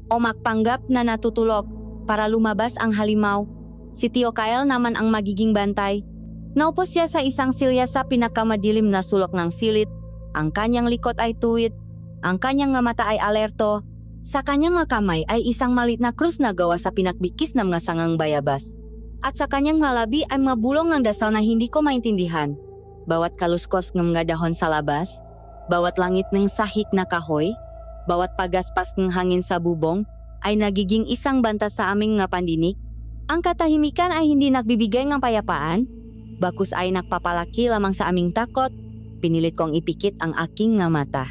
o magpanggap na natutulog para lumabas ang halimaw. Si Tio Kyle naman ang magiging bantay. Naupo siya sa isang silya sa pinakamadilim na sulok ng silid. Ang kanyang likod ay tuwid. Ang kanyang mga mata ay alerto. Sa kanyang mga kamay ay isang malit na krus na gawa sa pinakbikis ng mga sangang bayabas. At sa kanyang malabi ay mga bulong ng dasal na hindi ko maintindihan. Bawat kaluskos ng mga dahon sa labas, bawat langit ng sahik na kahoy, bawat pagaspas ng hangin sa bubong, ay nagiging isang banta sa aming nga pandinig. Ang katahimikan ay hindi nagbibigay ng payapaan, bakus ay nagpapalaki lamang sa aming takot. Pinilit kong ipikit ang aking nga mata.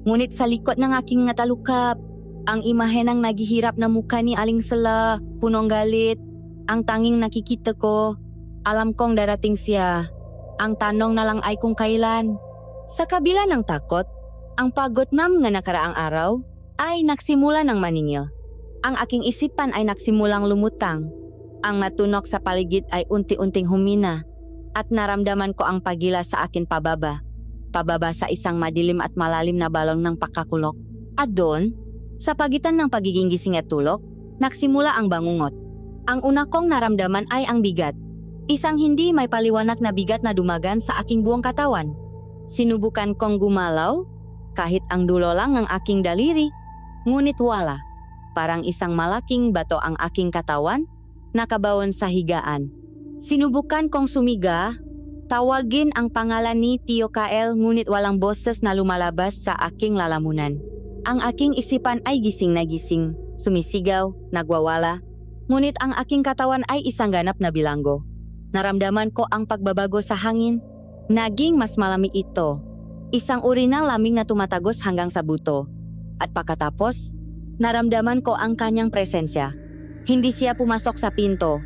Ngunit sa likod ng aking nga talukap, ang imahe ng naghihirap na mukha ni Aling Sala, punong galit. Ang tanging nakikita ko, alam kong darating siya. Ang tanong na lang ay kung kailan. Sa kabila ng takot, ang pagod nam nga nakaraang araw ay nagsimula ng maningil. Ang aking isipan ay nagsimulang lumutang. Ang matunok sa paligid ay unti-unting humina at naramdaman ko ang pagila sa akin pababa. Pababa sa isang madilim at malalim na balon ng pakakulok. At doon, sa pagitan ng pagiging gising at tulog, nagsimula ang bangungot. Ang una kong naramdaman ay ang bigat. Isang hindi may paliwanag na bigat na dumagan sa aking buong katawan. Sinubukan kong gumalaw, kahit ang dulo lang ng aking daliri, ngunit wala. Parang isang malaking bato ang aking katawan, nakabawon sa higaan. Sinubukan kong sumiga, tawagin ang pangalan ni Tio Kyle ngunit walang boses na lumalabas sa aking lalamunan. Ang aking isipan ay gising na gising, sumisigaw, nagwawala. Ngunit ang aking katawan ay isang ganap na bilanggo. Naramdaman ko ang pagbabago sa hangin. Naging mas malamig ito. Isang uri ng lamig na tumatagos hanggang sa buto. At pagkatapos, naramdaman ko ang kanyang presensya. Hindi siya pumasok sa pinto.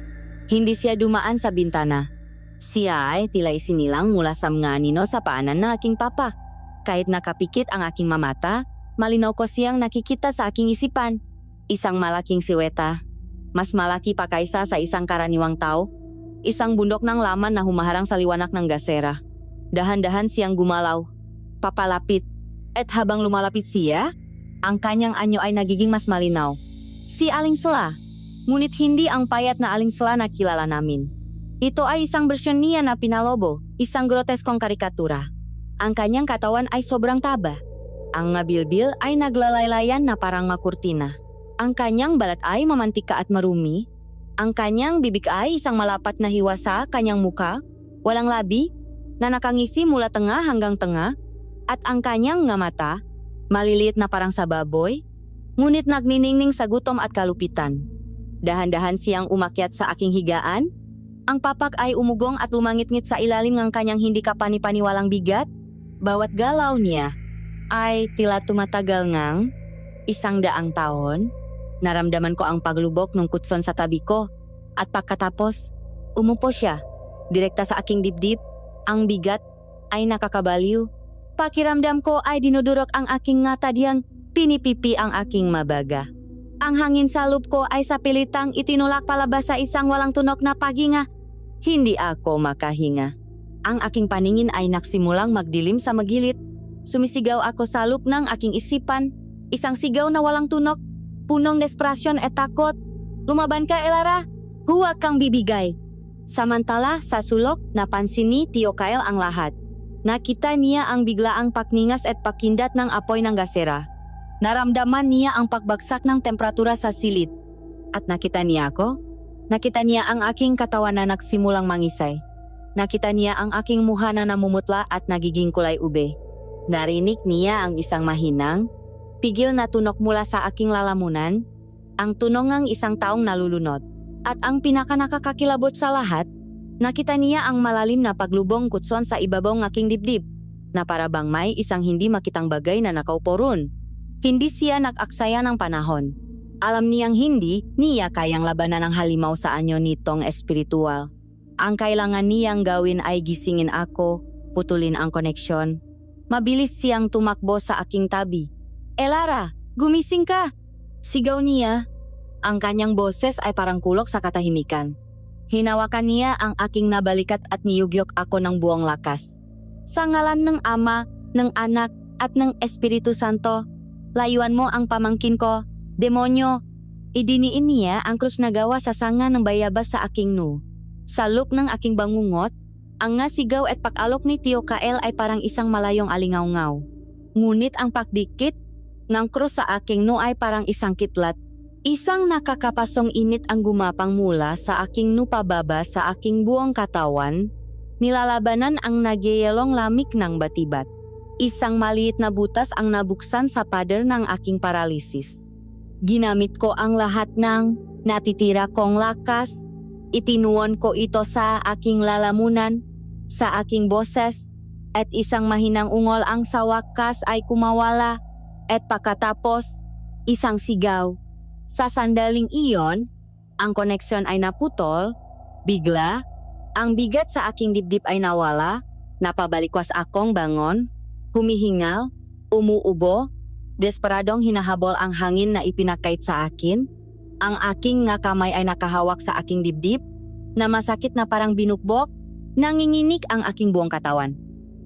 Hindi siya dumaan sa bintana. Siya ay tila isinilang mula sa mga anino sa paanan ng aking papa. Kahit nakapikit ang aking mamata, malinaw ko siyang nakikita sa aking isipan. Isang malaking siweta. Mas malaki pa kaysa sa isang karaniwang tao. Isang bundok ng laman na humaharang sa liwanag ng gasera. Dahan-dahan siyang gumalaw. Papalapit. At habang lumalapit siya, ang kanyang anyo ay nagiging mas malinaw. Si Aling Sala. Ngunit hindi ang payat na Aling Sala na kilala namin. Ito ay isang bersyon niya na pinalobo, isang groteskong karikatura. Ang kanyang katawan ay sobrang taba. Ang ngabilbil ay naglalaylayan na parang makurtina. Ang kanyang balat ay mamantika at marumi. Ang kanyang bibig ay isang malapat na hiwa sa kanyang muka, walang labi, na nakangisi mula tenga hanggang tenga. At ang kanyang nga mata, maliliit na parang sa baboy, ngunit nagniningning sa gutom at kalupitan. Dahan-dahan siyang umakyat sa aking higaan. Ang papak ay umugong at lumangit-ngit sa ilalim ng kanyang hindi kapani-paniwalang bigat. Bawat galaw niya ay tila tumatagal ngang 100 taon. Naramdaman ko ang paglubok ng kutson sa tabi ko. At pagkatapos, umupo siya. Direkta sa aking dibdib, ang bigat ay nakakabaliw. Pakiramdam ko ay dinudurok ang aking ngata diyang pinipipi ang aking mabaga. Ang hangin sa loob ko ay sa pilitang itinulak palabas sa isang walang tunok na paghinga. Hindi ako makahinga. Ang aking paningin ay nagsimulang magdilim sa magilit. Sumisigaw ako sa loob ng aking isipan. Isang sigaw na walang tunok, punong desperasyon at takot. Lumaban ka, Elara! Huwag kang bibigay! Samantala, sa sulok, napansin ni Tio Kyle ang lahat. Nakita niya ang biglaang pakningas at pakindat ng apoy ng gasera. Naramdaman niya ang pagbagsak ng temperatura sa silid. At nakita niya ako? Nakita niya ang aking katawan na nagsimulang mangisay. Nakita niya ang aking mukha na namumutla at nagiging kulay ube. Narinig niya ang isang mahinang, pigil na tunok mula sa aking lalamunan, ang tunog ng isang taong nalulunod. At ang pinakanakakakilabot sa lahat, nakita niya ang malalim na paglubong kutson sa ibabaw ng aking dibdib, na para bang may isang hindi makitang bagay na nakaupo ron. Hindi siya nag-aksaya ng panahon. Alam niyang hindi niya kayang labanan ang halimaw sa anyo nitong espiritual. Ang kailangan niyang gawin ay gisingin ako, putulin ang koneksyon. Mabilis siyang tumakbo sa aking tabi. "Elara, gumising ka!" Sigaw niya. Ang kanyang boses ay parang kulok sa katahimikan. Hinawakan niya ang aking nabalikat at niyugyok ako ng buong lakas. "Sa ngalan ng Ama, ng Anak, at ng Espiritu Santo, layuan mo ang pamangkin ko, demonyo!" Idiniin niya ang krus na gawa sa sanga ng bayabas sa aking nu. Sa loop ng aking bangungot, ang nga sigaw at pakalok ni Tio Kael ay parang isang malayong alingaw-ngaw. Ngunit ang pakdikit ng krus sa aking nu ay parang isang kitlat. Isang nakakapasong init ang gumapang mula sa aking nu pababa sa aking buong katawan, nilalabanan ang nagyayelong lamig ng batibat. Isang maliit na butas ang nabuksan sa pader ng aking paralisis. Ginamit ko ang lahat ng natitira kong lakas. Itinuon ko ito sa aking lalamunan, sa aking boses, at isang mahinang ungol ang sa wakas ay kumawala, at pagkatapos, isang sigaw. Sa sandaling iyon, ang koneksyon ay naputol, bigla, ang bigat sa aking dibdib ay nawala, napabalikwas akong bangon, humihingal, umuubo, desperadong hinahabol ang hangin na ipinakait sa akin. Ang aking nga kamay ay nakahawak sa aking dibdib, na masakit na parang binukbok, nanginginig ang aking buong katawan.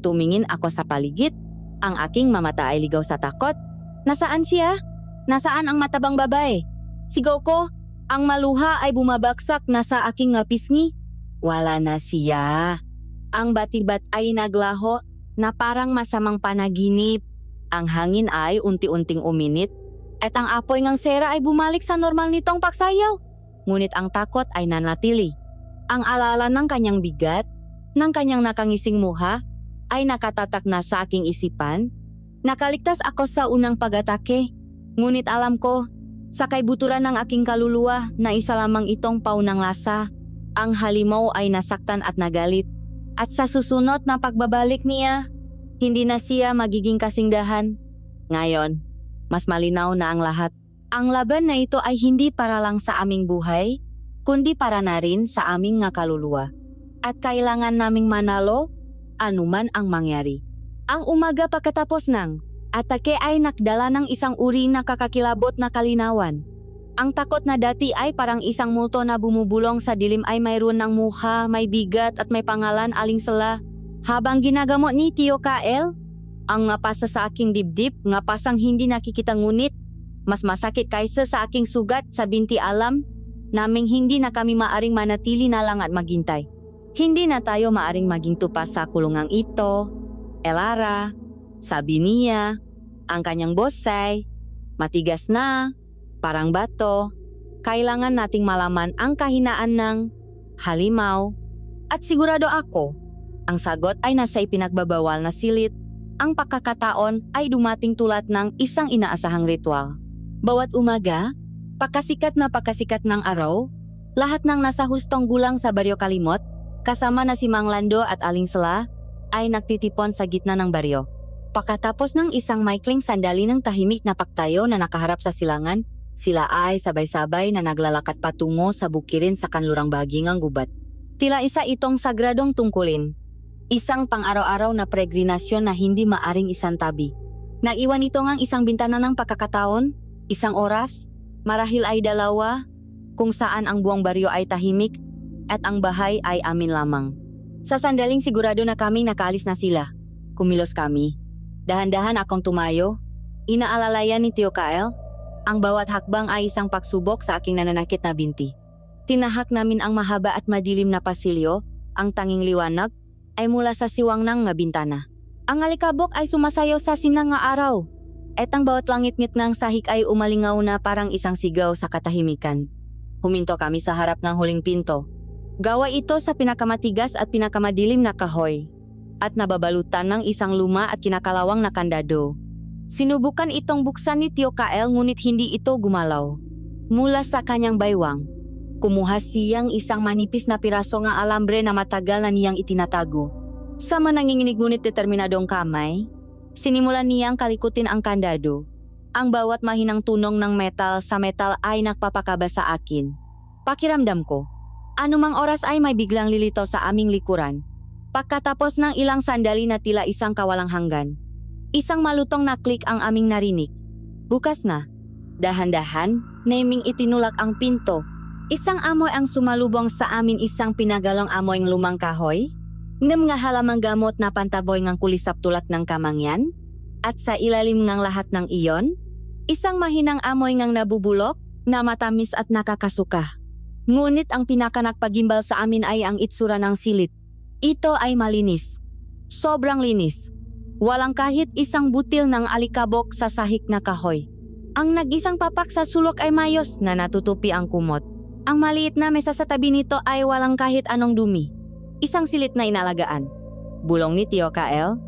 Tumingin ako sa paligid, ang aking mamata ay ligaw sa takot. Nasaan siya? Nasaan ang matabang babae? Sigaw ko, ang maluha ay bumabagsak na sa aking nga pisngi. Wala na siya. Ang batibat ay naglaho na parang masamang panaginip. Ang hangin ay unti-unting uminit at ang apoy ng sera ay bumalik sa normal nitong paksayaw. Ngunit ang takot ay nanatili. Ang alala ng kanyang bigat, ng kanyang nakangising muha, ay nakatatak na sa aking isipan. Nakaligtas ako sa unang pag-atake, ngunit alam ko, sa kaibuturan ng aking kaluluwa na isa lamang itong paunang lasa, ang halimaw ay nasaktan at nagalit. At sa susunod na pagbabalik niya, hindi na siya magiging kasingdahan. Ngayon, mas malinaw na ang lahat. Ang laban na ito ay hindi para lang sa aming buhay, kundi para na rin sa aming nga kaluluwa. At kailangan naming manalo, anuman ang mangyari. Ang umaga pagkatapos ng atake ay nakdala ng isang uri na kakakilabot na kalinawan. Ang takot na dati ay parang isang multo na bumubulong sa dilim ay mayroon ng mukha, may bigat at may pangalan alingsala. Habang ginagamot ni Tio Kael, ang ngapasa sa aking dibdib, ngapasang hindi nakikita ngunit, mas masakit kaysa sa aking sugat sa binti alam, naming hindi na kami maaring manatili na lang at maghintay. Hindi na tayo maaring maging tupa sa kulungang ito. Elara, sabi niya, ang kanyang bosay, matigas na, parang bato. Kailangan nating malaman ang kahinaan ng halimaw. At sigurado ako, ang sagot ay nasa ipinagbabawal na silid. Ang pagkakataon ay dumating tulad ng isang inaasahang ritual. Bawat umaga, pakasikat ng araw, lahat ng nasa hustong gulang sa Baryo Kalimot, kasama na si Mang Lando at Aling Sela, ay nagtitipon sa gitna ng baryo. Pagkatapos ng isang maikling sandali ng tahimik na pagtayo na nakaharap sa silangan, sila ay sabay-sabay na naglalakad patungo sa bukirin sa kanlurang bahagi ng gubat. Tila isa itong sagradong tungkulin. Isang pang-araw-araw na peregrinasyon na hindi maaring isantabi. Nag-iwan ito ngang isang bintana ng pagkakataon, isang oras, marahil ay dalawa, kung saan ang buong baryo ay tahimik at ang bahay ay amin lamang. Sa sandaling sigurado na kaming nakaalis na sila. Kumilos kami. Dahan-dahan akong tumayo. Inaalalayan ni Tio Kael, ang bawat hakbang ay isang pagsubok sa aking nananakit na binti. Tinahak namin ang mahaba at madilim na pasilyo, ang tanging liwanag ay mula sa siwang ng nga bintana. Ang alikabok ay sumasayaw sa sinang nga araw. at ang bawat langit-ngit ng sahig ay umalingaw na parang isang sigaw sa katahimikan. Huminto kami sa harap ng huling pinto. Gawa ito sa pinakamatigas at pinakamadilim na kahoy, at nababalutan ng isang luma at kinakalawang na kandado. Sinubukan itong buksan ni Tio Kael ngunit hindi ito gumalaw. Mula sa kanyang baywang, kumuha siyang isang manipis na piraso ng alambre na matagal na niyang itinatago. Sa mananginginig ngunit determinadong kamay, sinimulan niyang kalikutin ang kandado. Ang bawat mahinang tunong ng metal sa metal ay nagpapakaba sa akin. Pakiramdam ko, anumang oras ay may biglang lilitaw sa aming likuran. Pagkatapos ng ilang sandali na tila isang kawalang hanggan, isang malutong na klik ang aming narinig. Bukas na. Dahan-dahan, naming itinulak ang pinto. Isang amoy ang sumalubong sa amin, isang pinagalong amoy ng lumang kahoy. Ng nga halamang gamot na pantaboy ng kulisap tulad ng kamangyan. At sa ilalim ng lahat ng iyon, isang mahinang amoy ng nabubulok na matamis at nakakasuka. Ngunit ang pinakanagpagimbal sa amin ay ang itsura ng silit. Ito ay malinis. Sobrang linis. Walang kahit isang butil ng alikabok sa sahig na kahoy. Ang nag-isang papak sa sulok ay mayos na natutupi ang kumot. Ang maliit na mesa sa tabi nito ay walang kahit anong dumi. Isang silit na inalagaan. Bulong ni Tio Kael.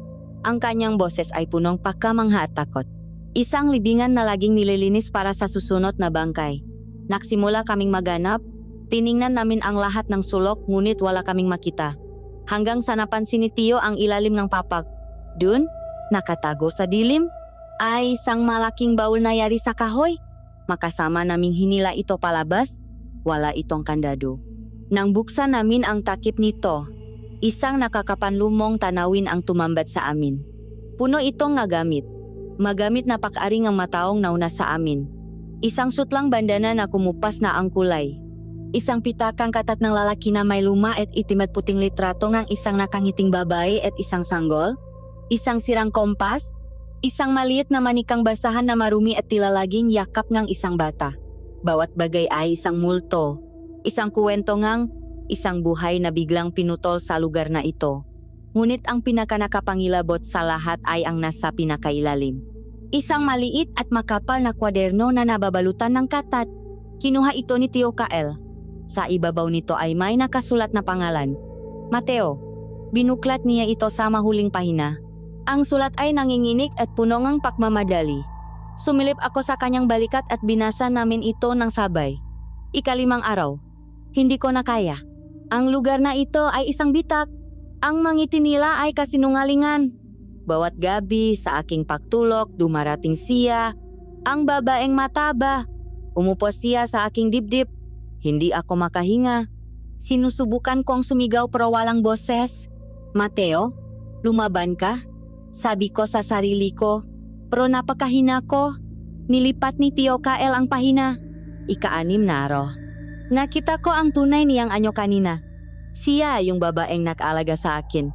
Ang kanyang boses ay punong pagkamangha at takot. Isang libingan na laging nililinis para sa susunod na bangkay. Nagsimula kaming maganap. Tiningnan namin ang lahat ng sulok ngunit wala kaming makita. Hanggang sa napansin ni Tio ang ilalim ng papak. Dun, nakatago sa dilim, ay isang malaking baul na yari sa kahoy. Makasama naming hinila ito palabas, wala itong kandado. Nang buksan namin ang takip nito, isang nakakapanlumong tanawin ang tumambat sa amin. Puno itong nagamit. Magamit na pag-aring ang mataong nauna sa amin. Isang sutlang bandana na kumupas na ang kulay. Isang pitakang katat ng lalaki na may luma at itim at puting litrato ng isang nakangiting babae at isang sanggol, isang sirang kompas, isang maliit na manikang basahan na marumi at tila laging yakap ng isang bata. Bawat bagay ay isang multo, isang kuwento ngang isang buhay na biglang pinutol sa lugar na ito. Ngunit ang pinakanakapangilabot sa lahat ay ang nasa pinakailalim. Isang maliit at makapal na kwaderno na nababalutan ng katat. Kinuha ito ni Tio Kael. Sa ibabaw nito ay may nakasulat na pangalan, Mateo. Binuklat niya ito sa mahuling pahina. Ang sulat ay nanginginig at puno ng pagmamadali. Sumilip ako sa kanyang balikat at binasa namin ito ng sabay. Ika-5 araw. Hindi ko na kaya. Ang lugar na ito ay isang bitak. Ang mangiti nila ay kasinungalingan. Bawat gabi sa aking pagtulog, dumarating siya. Ang babaeng mataba. Umupo siya sa aking dibdib. Hindi ako makahinga. Sinusubukan kong sumigaw pero walang boses. Mateo, lumaban ka? Sabi ko sa sarili ko. Pero napakahina ko. Nilipat ni Tio Kael ang pahina. Ika-6 na araw. Nakita ko ang tunay niyang anyo kanina. Siya yung babaeng nag-alaga sa akin.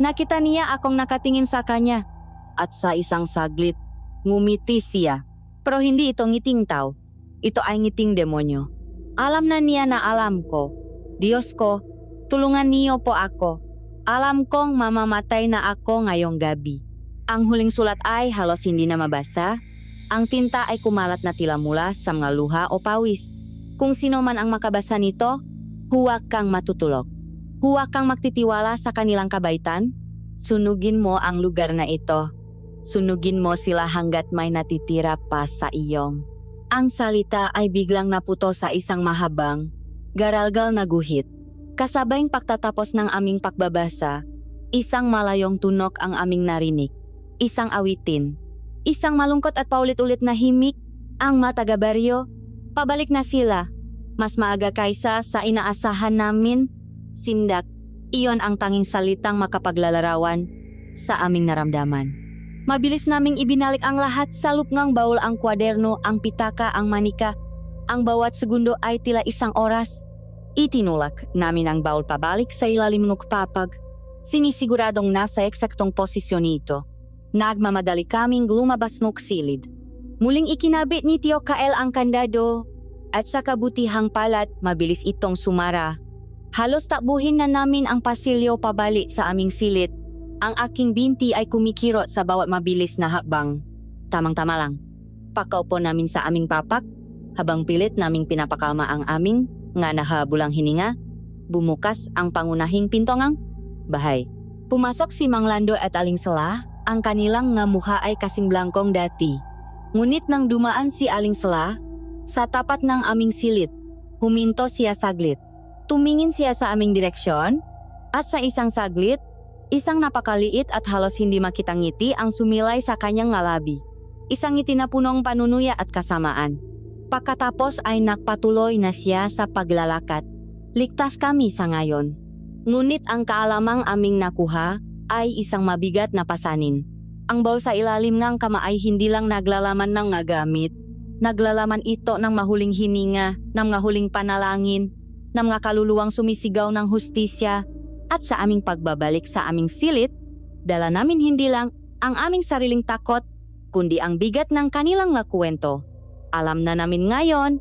Nakita niya akong nakatingin sa kanya. At sa isang saglit, ngumiti siya. Pero hindi ito ngiting tao. Ito ay ngiting demonyo. Alam na niya na alam ko. Diyos ko, tulungan niyo po ako. Alam kong mamamatay na ako ngayong gabi. Ang huling sulat ay halos hindi na mabasa. Ang tinta ay kumalat na tila mula sa mga luha o pawis. Kung sino man ang makabasa nito, huwag kang matutulog. Huwag kang magtitiwala sa kanilang kabaitan. Sunugin mo ang lugar na ito. Sunugin mo sila hanggat may natitira pa sa iyong. Ang salita ay biglang naputol sa isang mahabang, garalgal na guhit. Kasabayng pagtatapos ng aming pagbabasa, isang malayong tunok ang aming narinig. Isang awitin. Isang malungkot at paulit-ulit na himik. Ang mga taga-baryo, pabalik na sila. Mas maaga kaysa sa inaasahan namin. Sindak, iyon ang tanging salitang makapaglalarawan sa aming naramdaman. Mabilis naming ibinalik ang lahat sa lupngang baul, ang kwaderno, ang pitaka, ang manika. Ang bawat segundo ay tila isang oras. Itinulak namin ang baul pabalik sa ilalim ng papag. Sinisiguradong nasa eksaktong posisyon ito. Nagmamadali kaming lumabas ng silid. Muling ikinabit ni Tio Kael ang kandado at sa kabutihang palad mabilis itong sumara. Halos takbuhin na namin ang pasilyo pabalik sa aming silid. Ang aking binti ay kumikirot sa bawat mabilis na hakbang. Tamang-tama lang. Pakaupo namin sa aming papak, habang pilit naming pinapakalma ang aming nga nahabulang hininga, bumukas ang pangunahing pintongang bahay. Pumasok si Mang Lando at Aling Sela, ang kanilang nga mukha ay kasing blangkong dati. Ngunit nang dumaan si Aling Sela, sa tapat ng aming silid, huminto siya saglit. Tumingin siya sa aming direksyon, at sa isang saglit, isang napakaliit at halos hindi makitang ngiti ang sumilay sa kanyang ngalabi. Isang ngiti na punong panunuya at kasamaan. Pagkatapos ay nakpatuloy na siya sa paglalakad. Ligtas kami sa ngayon. Ngunit ang kaalamang aming nakuha ay isang mabigat na pasanin. Ang baw sa ilalim ng kama ay hindi lang naglalaman ng nga gamit. Naglalaman ito ng mahuling hininga, ng mga huling panalangin, ng mga kaluluwang sumisigaw ng hustisya. At sa aming pagbabalik sa aming silid, dala namin hindi lang ang aming sariling takot, kundi ang bigat ng kanilang nga kwento. Alam na namin ngayon,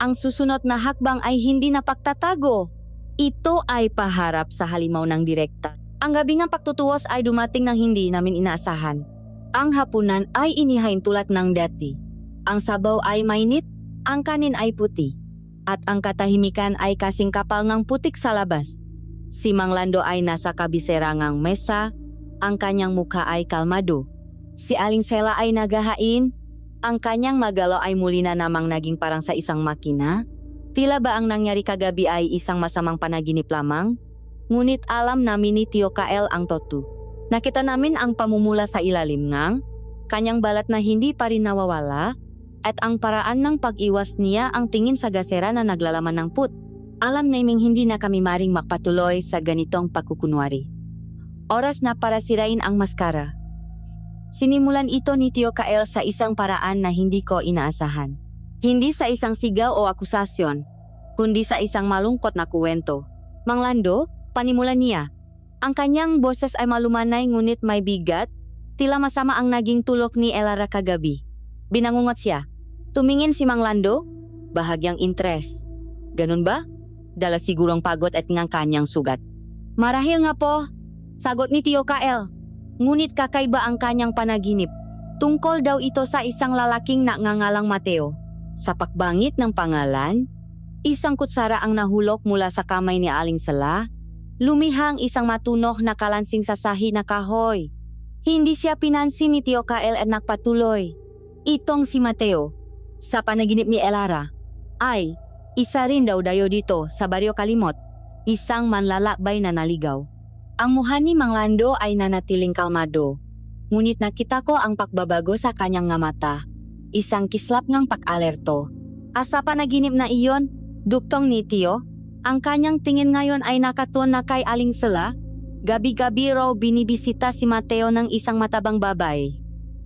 ang susunod na hakbang ay hindi na pagtatago. Ito ay paharap sa halimaw ng direkta. Ang gabi ng pagtutuos ay dumating ng hindi namin inaasahan. Ang hapunan ay inihain tulad ng dati. Ang sabaw ay mainit, ang kanin ay puti. At ang katahimikan ay kasing kapal ng putik sa labas. Si Mang Lando ay nasa kabiserangang mesa, ang kanyang mukha ay kalmado. Si Aling Sela ay naghahain, ang kanyang magalaw ay muli na namang naging parang sa isang makina. Tila ba ang nangyari kagabi ay isang masamang panaginip lamang? Ngunit alam namin ni Tio Kael ang totoo. Nakita namin ang pamumula sa ilalim ng kanyang balat na hindi pa rin nawawala at ang paraan ng pag-iwas niya ang tingin sa gasera na naglalaman ng put. Alam naming hindi na kami maring makpatuloy sa ganitong pagkukunwari. Oras na para sirain ang maskara. Sinimulan ito ni Tio Kael sa isang paraan na hindi ko inaasahan. Hindi sa isang sigaw o akusasyon, kundi sa isang malungkot na kuwento. Mang Lando, panimulan niya. Ang kanyang boses ay malumanay ngunit may bigat, tila masama ang naging tulok ni Elara kagabi. Binangungot siya. Tumingin si Mang Lando, bahagyang interes. Ganun ba? Dala sigurong pagod at ngang kanyang sugat. Marahil nga po, sagot ni Tio Kael. Ngunit kakaiba ang kanyang panaginip. Tungkol daw ito sa isang lalaking nangangalang Mateo. Sa pakbangit ng pangalan, isang kutsara ang nahulok mula sa kamay ni Aling Sela. Lumihang isang matunog na kalansing sa sahi na kahoy. Hindi siya pinansin ni Tio Kael at nagpatuloy. Itong si Mateo, sa panaginip ni Elara, ay isa rin daw dayo dito sa Baryo Kalimot, isang manlalakbay na naligaw. Ang mukha ni Mang Lando ay nanatiling kalmado, ngunit nakita ko ang pagbabago sa kanyang nga mata, isang kislap ng pag-alerto. Asa panaginip na iyon, duktong ni Tio, ang kanyang tingin ngayon ay nakatuon na kay Aling Sela. Gabi-gabi raw binibisita si Mateo ng isang matabang babae.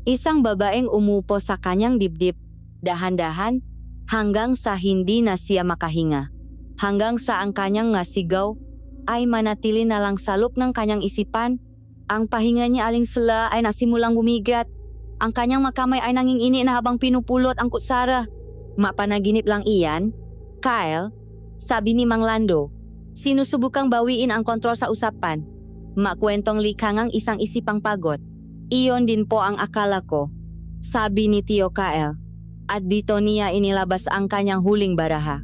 Isang babaeng umupo sa kanyang dibdib, dahan-dahan, hanggang sa hindi na siya makahinga. Hanggang sa ang kanyang nga sigaw ay manatili na lang sa loob ng kanyang isipan. Ang pahinga ni Aling Sela ay nasimulang bumigat. Ang kanyang makamay ay nangingini na habang pinupulot ang kutsara. Mapanaginip lang iyan, Kyle, sabi ni Mang Lando. Sinusubukang bawiin ang kontrol sa usapan. Makwentong likhangang isang isipang pagod. Iyon din po ang akala ko, sabi ni Tio Kael. At dito niya inilabas ang kanyang huling baraha.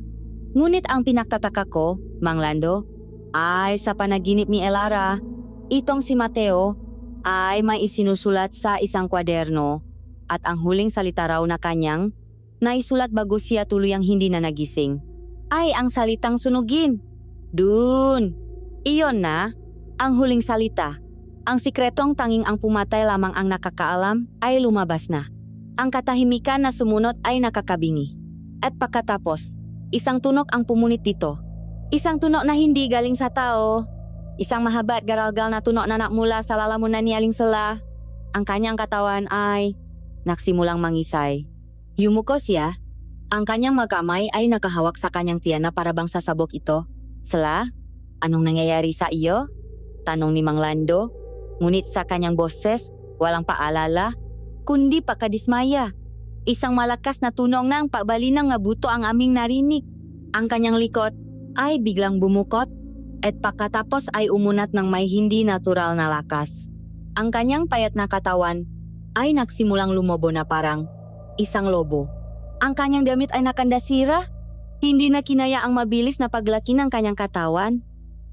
Ngunit ang pinagtataka ko, Mang Lando, ay sa panaginip ni Elara, itong si Mateo ay may isinusulat sa isang kwaderno at ang huling salita raw na kanyang naisulat bago siya tuluyang hindi na nagising ay ang salitang sunugin. Dun! Iyon na, ang huling salita. Ang sikretong tanging ang pumatay lamang ang nakakaalam ay lumabas na. Ang katahimikan na sumunod ay nakakabingi. At pagkatapos, isang tunok ang pumunit dito. Isang tunok na hindi galing sa tao. Isang mahaba at garalgal na tunok na nakmula sa lalamunan ni Aling Sela. Ang kanyang katawan ay nagsimulang mangisay. Yumuko siya. Ang kanyang magkamay ay nakahawak sa kanyang tiyan na parabang sasabog ito. Sela, anong nangyayari sa iyo? Tanong ni Mang Lando. Ngunit sa kanyang boses, walang paalala, kundi pagkadismaya. Isang malakas na tunog ng pagbalinang nga buto ang aming narinig. Ang kanyang likod ay biglang bumukot at pagkatapos ay umunat ng may hindi natural na lakas. Ang kanyang payat na katawan ay nagsimulang lumobo na parang isang lobo. Ang kanyang damit ay nakandasira. Hindi na kinaya ang mabilis na paglaki ng kanyang katawan.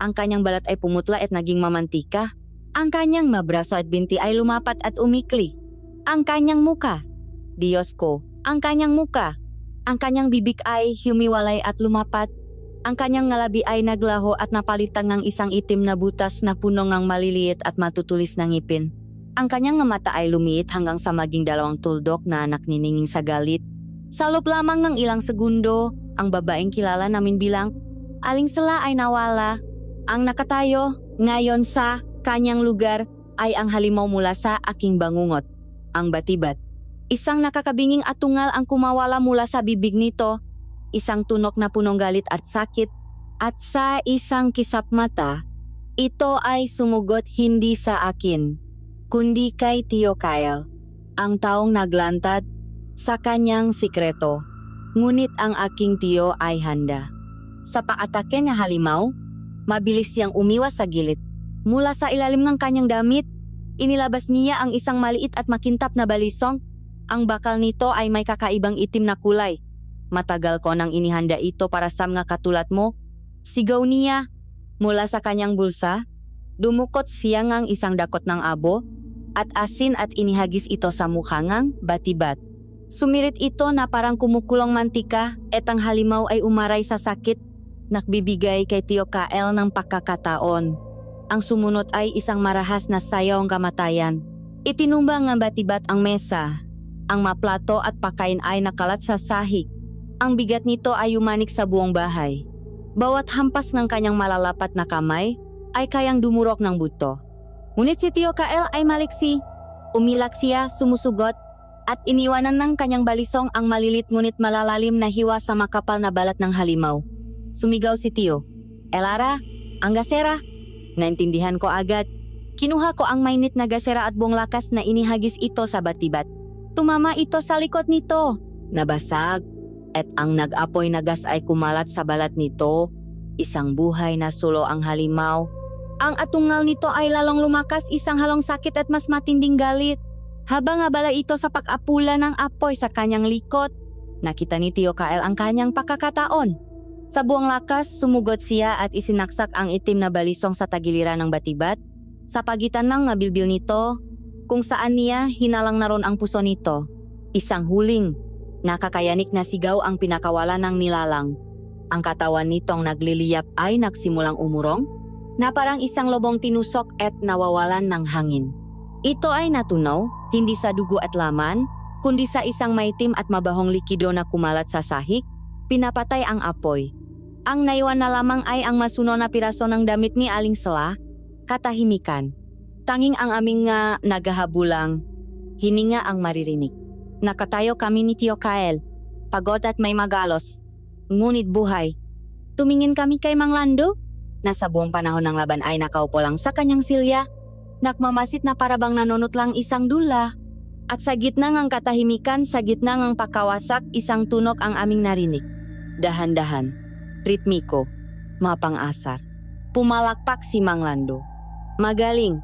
Ang kanyang balat ay pumutla at naging mamantika. Ang kanyang mabraso at binti ay lumapat at umikli. Ang kanyang muka, Diyos ko, ang kanyang muka. Ang kanyang bibig ay humiwalay at lumapat. Ang kanyang ngalabi ay naglaho at napalitan ng isang itim na butas na puno ng maliliit at matutulis na ngipin. Ang kanyang mata ay lumiit hanggang sa maging dalawang tuldok na naknininging sa galit. Sa loob lamang ng ilang segundo, ang babaeng kilala namin bilang Aling Sela ay nawala. Ang nakatayo ngayon sa kanyang lugar ay ang halimaw mula sa aking bangungot, ang Batibat. Isang nakakabinging atungal ang kumawala mula sa bibig nito, isang tunok na punong galit at sakit, at sa isang kisap mata, ito ay sumugot hindi sa akin, kundi kay Tio Kyle, ang taong naglantad sa kanyang sikreto. Ngunit ang aking tiyo ay handa. Sa paatake na halimaw, mabilis siyang umiwas sa gilid. Mula sa ilalim ng kanyang damit, inilabas niya ang isang maliit at makintap na balisong. Ang bakal nito ay may kakaibang itim na kulay. Matagal ko nang inihanda ito para sa mga katulad mo. Sigaw niya. Mula sa kanyang bulsa, dumukot siya ngang isang dakot ng abo at asin at inihagis ito sa mukha ngang Batibat. Sumirit ito na parang kumukulong mantika at ang halimaw ay umaray sa sakit. Nakbibigay kay Tio Kyle ng pagkakataon. Ang sumunod ay isang marahas na sayawng kamatayan. Itinumba ng Batibat ang mesa. Ang maplato at pakain ay nakalat sa sahig. Ang bigat nito ay umanik sa buong bahay. Bawat hampas ng kanyang malalapat na kamay ay kayang dumurok ng buto. Ngunit si Tio Kyle ay maliksi. Umilak siya, sumusugot, at iniwanan ng kanyang balisong ang malilit ngunit malalalim na hiwa sa makapal na balat ng halimaw. Sumigaw si Tio, "Elara, ang gasera!" Naintindihan ko agad. Kinuha ko ang mainit na gasera at buong lakas na inihagis ito sa Batibat. Tumama ito sa likod nito. Nabasag. At ang nag-apoy na gas ay kumalat sa balat nito. Isang buhay na sulo ang halimaw. Ang atungal nito ay lalong lumakas, isang halong sakit at mas matinding galit. Habang abala ito sa pag-apula ng apoy sa kanyang likod, nakita ni Tio Kyle ang kanyang pagkakataon. Sa buong lakas, sumugot siya at isinaksak ang itim na balisong sa tagiliran ng Batibat. Sa pagitan ng nabilbil nito, kung saan niya hinalang na ron ang puso nito. Isang huling, nakakayanik na sigaw ang pinakawala ng nilalang. Ang katawan nitong nagliliyap ay nagsimulang umurong, na parang isang lobong tinusok at nawawalan ng hangin. Ito ay natunaw, hindi sa dugo at laman, kundi sa isang maitim at mabahong likido na kumalat sa sahig. Pinapatay ang apoy. Ang naiwan na lamang ay ang masuno na piraso ng damit ni Aling Sela. Katahimikan. Tanging ang aming nagahabulang hininga ang maririnig. Nakatayo kami ni Tio Kyle, pagod at may magalos, ngunit buhay. Tumingin kami kay Mang Lando, na sa buong panahon ng laban ay nakaupo lang sa kanyang silya. Nakmamasit na parabang nanunot lang isang dula. At sa gitna ng katahimikan, sa gitna ng pagkawasak, isang tunok ang aming narinig. Dahan-dahan, ritmiko, mapang-asar. Pumalakpak si Mang Lando. "Magaling,"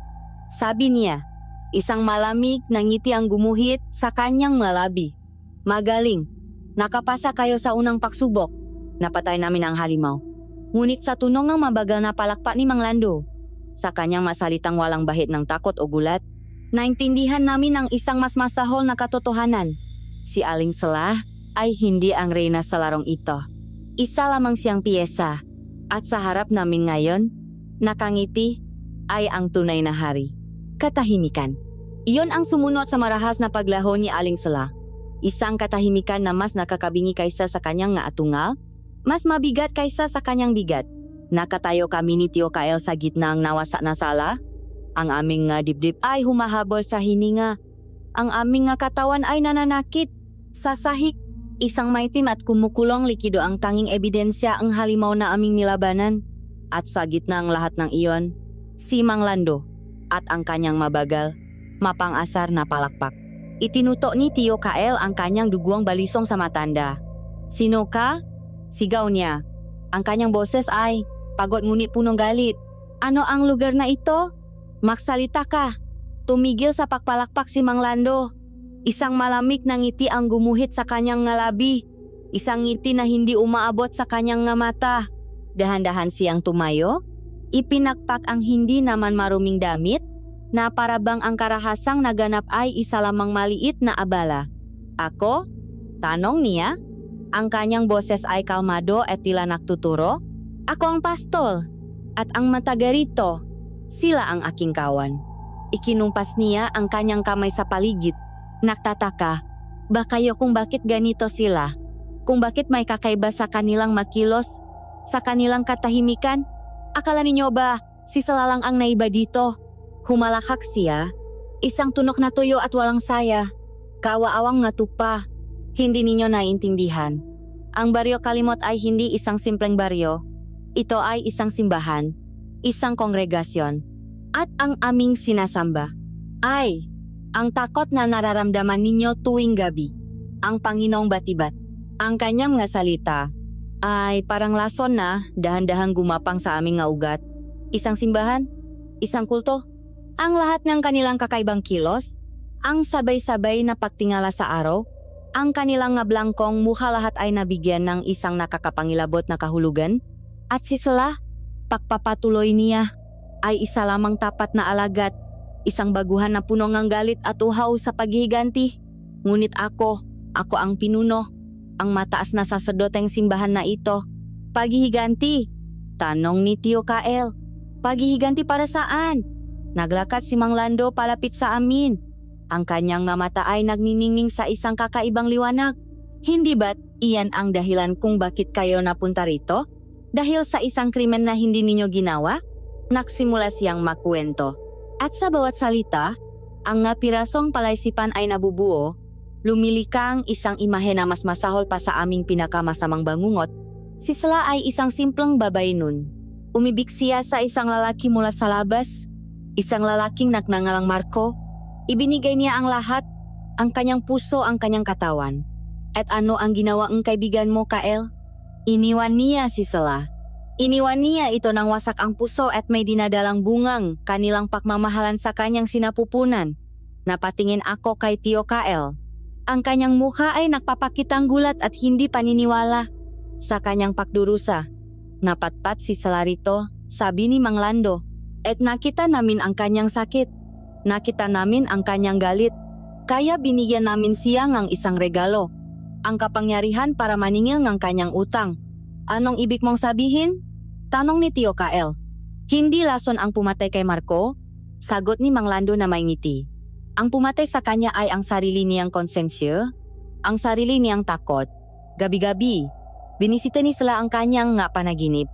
sabi niya. Isang malamig na ngiti ang gumuhit sa kanyang malabi. "Magaling. Nakapasa kayo sa unang pagsubok. Napatay namin ang halimaw." Ngunit sa tunog ng mabagal na palakpak ni Mang Lando, sa kanyang masalitang walang bahid ng takot o gulat, naintindihan namin ang isang mas masahol na katotohanan. Si Aling Sela ay hindi ang reyna sa larong ito. Isa lamang siyang piyesa, at sa harap namin ngayon, nakangiti, ay ang tunay na hari. Katahimikan. Iyon ang sumunod sa marahas na paglaho ni Aling Sela. Isang katahimikan na mas nakakabingi kaysa sa kanyang atungal, mas mabigat kaysa sa kanyang bigat. Nakatayo kami ni Tio Kyle sa gitna ng nawasak na sala. Ang aming dibdib ay humahabol sa hininga. Ang aming katawan ay nananakit. Sa sahig, isang maitim at kumukulong likido ang tanging ebidensya ang halimaw na aming nilabanan. At sa gitna ng lahat ng iyon, si Mang Lando at ang kanyang mabagal, mapang-asar na palakpak. Itinuto ni Tio Kyle ang kanyang duguang balisong sa matanda. "Sino ka?" sigaw niya. Ang kanyang boses ay pagod ngunit punong galit. "Ano ang lugar na ito? Magsalita ka." Tumigil sa pakpalakpak si Mang Lando. Isang malamig na ngiti ang gumuhit sa kanyang ngalabi. Isang ngiti na hindi umaabot sa kanyang nga mata. Dahan-dahan siyang tumayo. Ipinakpak ang hindi naman maruming damit na parabang ang karahasang naganap ay isa lamang maliit na abala. Ako? Tanong niya. Ang kanyang boses ay kalmado at tila nagtuturo. Ako ang pastol. At ang matagarito. Sila ang aking kawan. Ikinumpas niya ang kanyang kamay sa paligid. Nagtataka. Bakayo kung bakit ganito sila. Kung bakit may kakaiba sa kanilang makilos. Sa kanilang katahimikan. Akala ninyo ba si Sela lang ang naiba dito? Humalakak siya. Isang tunok na tuyo at walang saya. Kawaawang nga tupa. Hindi ninyo naiintindihan. Ang baryo Kalimot ay hindi isang simpleng baryo. Ito ay isang simbahan. Isang kongregasyon. At ang aming sinasamba ay ang takot na nararamdaman ninyo tuwing gabi. Ang Panginoong Batibat. Ang kanyang nga salita ay parang lason na dahan-dahang gumapang sa aming nga ugat. Isang simbahan, isang kulto. Ang lahat ng kanilang kakaibang kilos, ang sabay-sabay na pagtingala sa araw, ang kanilang nga blangkong mukha lahat ay nabigyan ng isang nakakapangilabot na kahulugan. At si Sela, pagpapatuloy niya, ay isa lamang tapat na alagat, isang baguhan na puno ng galit at uhaw sa paghihiganti. Ngunit ako ang pinuno, ang mataas na saserdoteng simbahan na ito. Paghihiganti? Tanong ni Tio Kael. Paghihiganti para saan? Naglakad si Mang Lando palapit sa amin. Ang kanyang nga mata ay nagniningning sa isang kakaibang liwanag. Hindi ba't iyan ang dahilan kung bakit kayo napunta rito? Dahil sa isang krimen na hindi ninyo ginawa? Nagsimula siyang makwento. At sa bawat salita, ang nga pirasong palaisipan ay nabubuo, lumilikang isang imahe na mas masahol pa sa aming pinakamasamang bangungot. Si Sela ay isang simpleng babae nun. Umibig siya sa isang lalaki mula sa labas, isang lalaking nagnangalang Marco. Ibinigay niya ang lahat, ang kanyang puso, ang kanyang katawan. At ano ang ginawa ng kaibigan mo, Kael? Iniwan niya si Sela. Iniwan niya ito ng wasak ang puso at may dinadalang bungang kanilang pagmamahalan sa kanyang sinapupunan. Napatingin ako kay Tio Kael. Ang kanyang mukha ay nagpapakitang gulat at hindi paniniwala. Sa kanyang pagdurusa, napatpat si Sela rito, sabi ni Mang Lando. At nakita namin ang kanyang sakit. Nakita namin ang kanyang galit. Kaya binigyan namin siya ng isang regalo. Ang kapangyarihan para maningil ng kanyang utang. Anong ibig mong sabihin? Tanong ni Tio Kael. Hindi lason ang pumatay kay Marco? Sagot ni Mang Lando na may ngiti. Ang pumatay sa kanya ay ang sarili niyang konsensya, ang sarili niyang takot. Gabi-gabi, binisita ni Sela ang kanyang nga panaginip.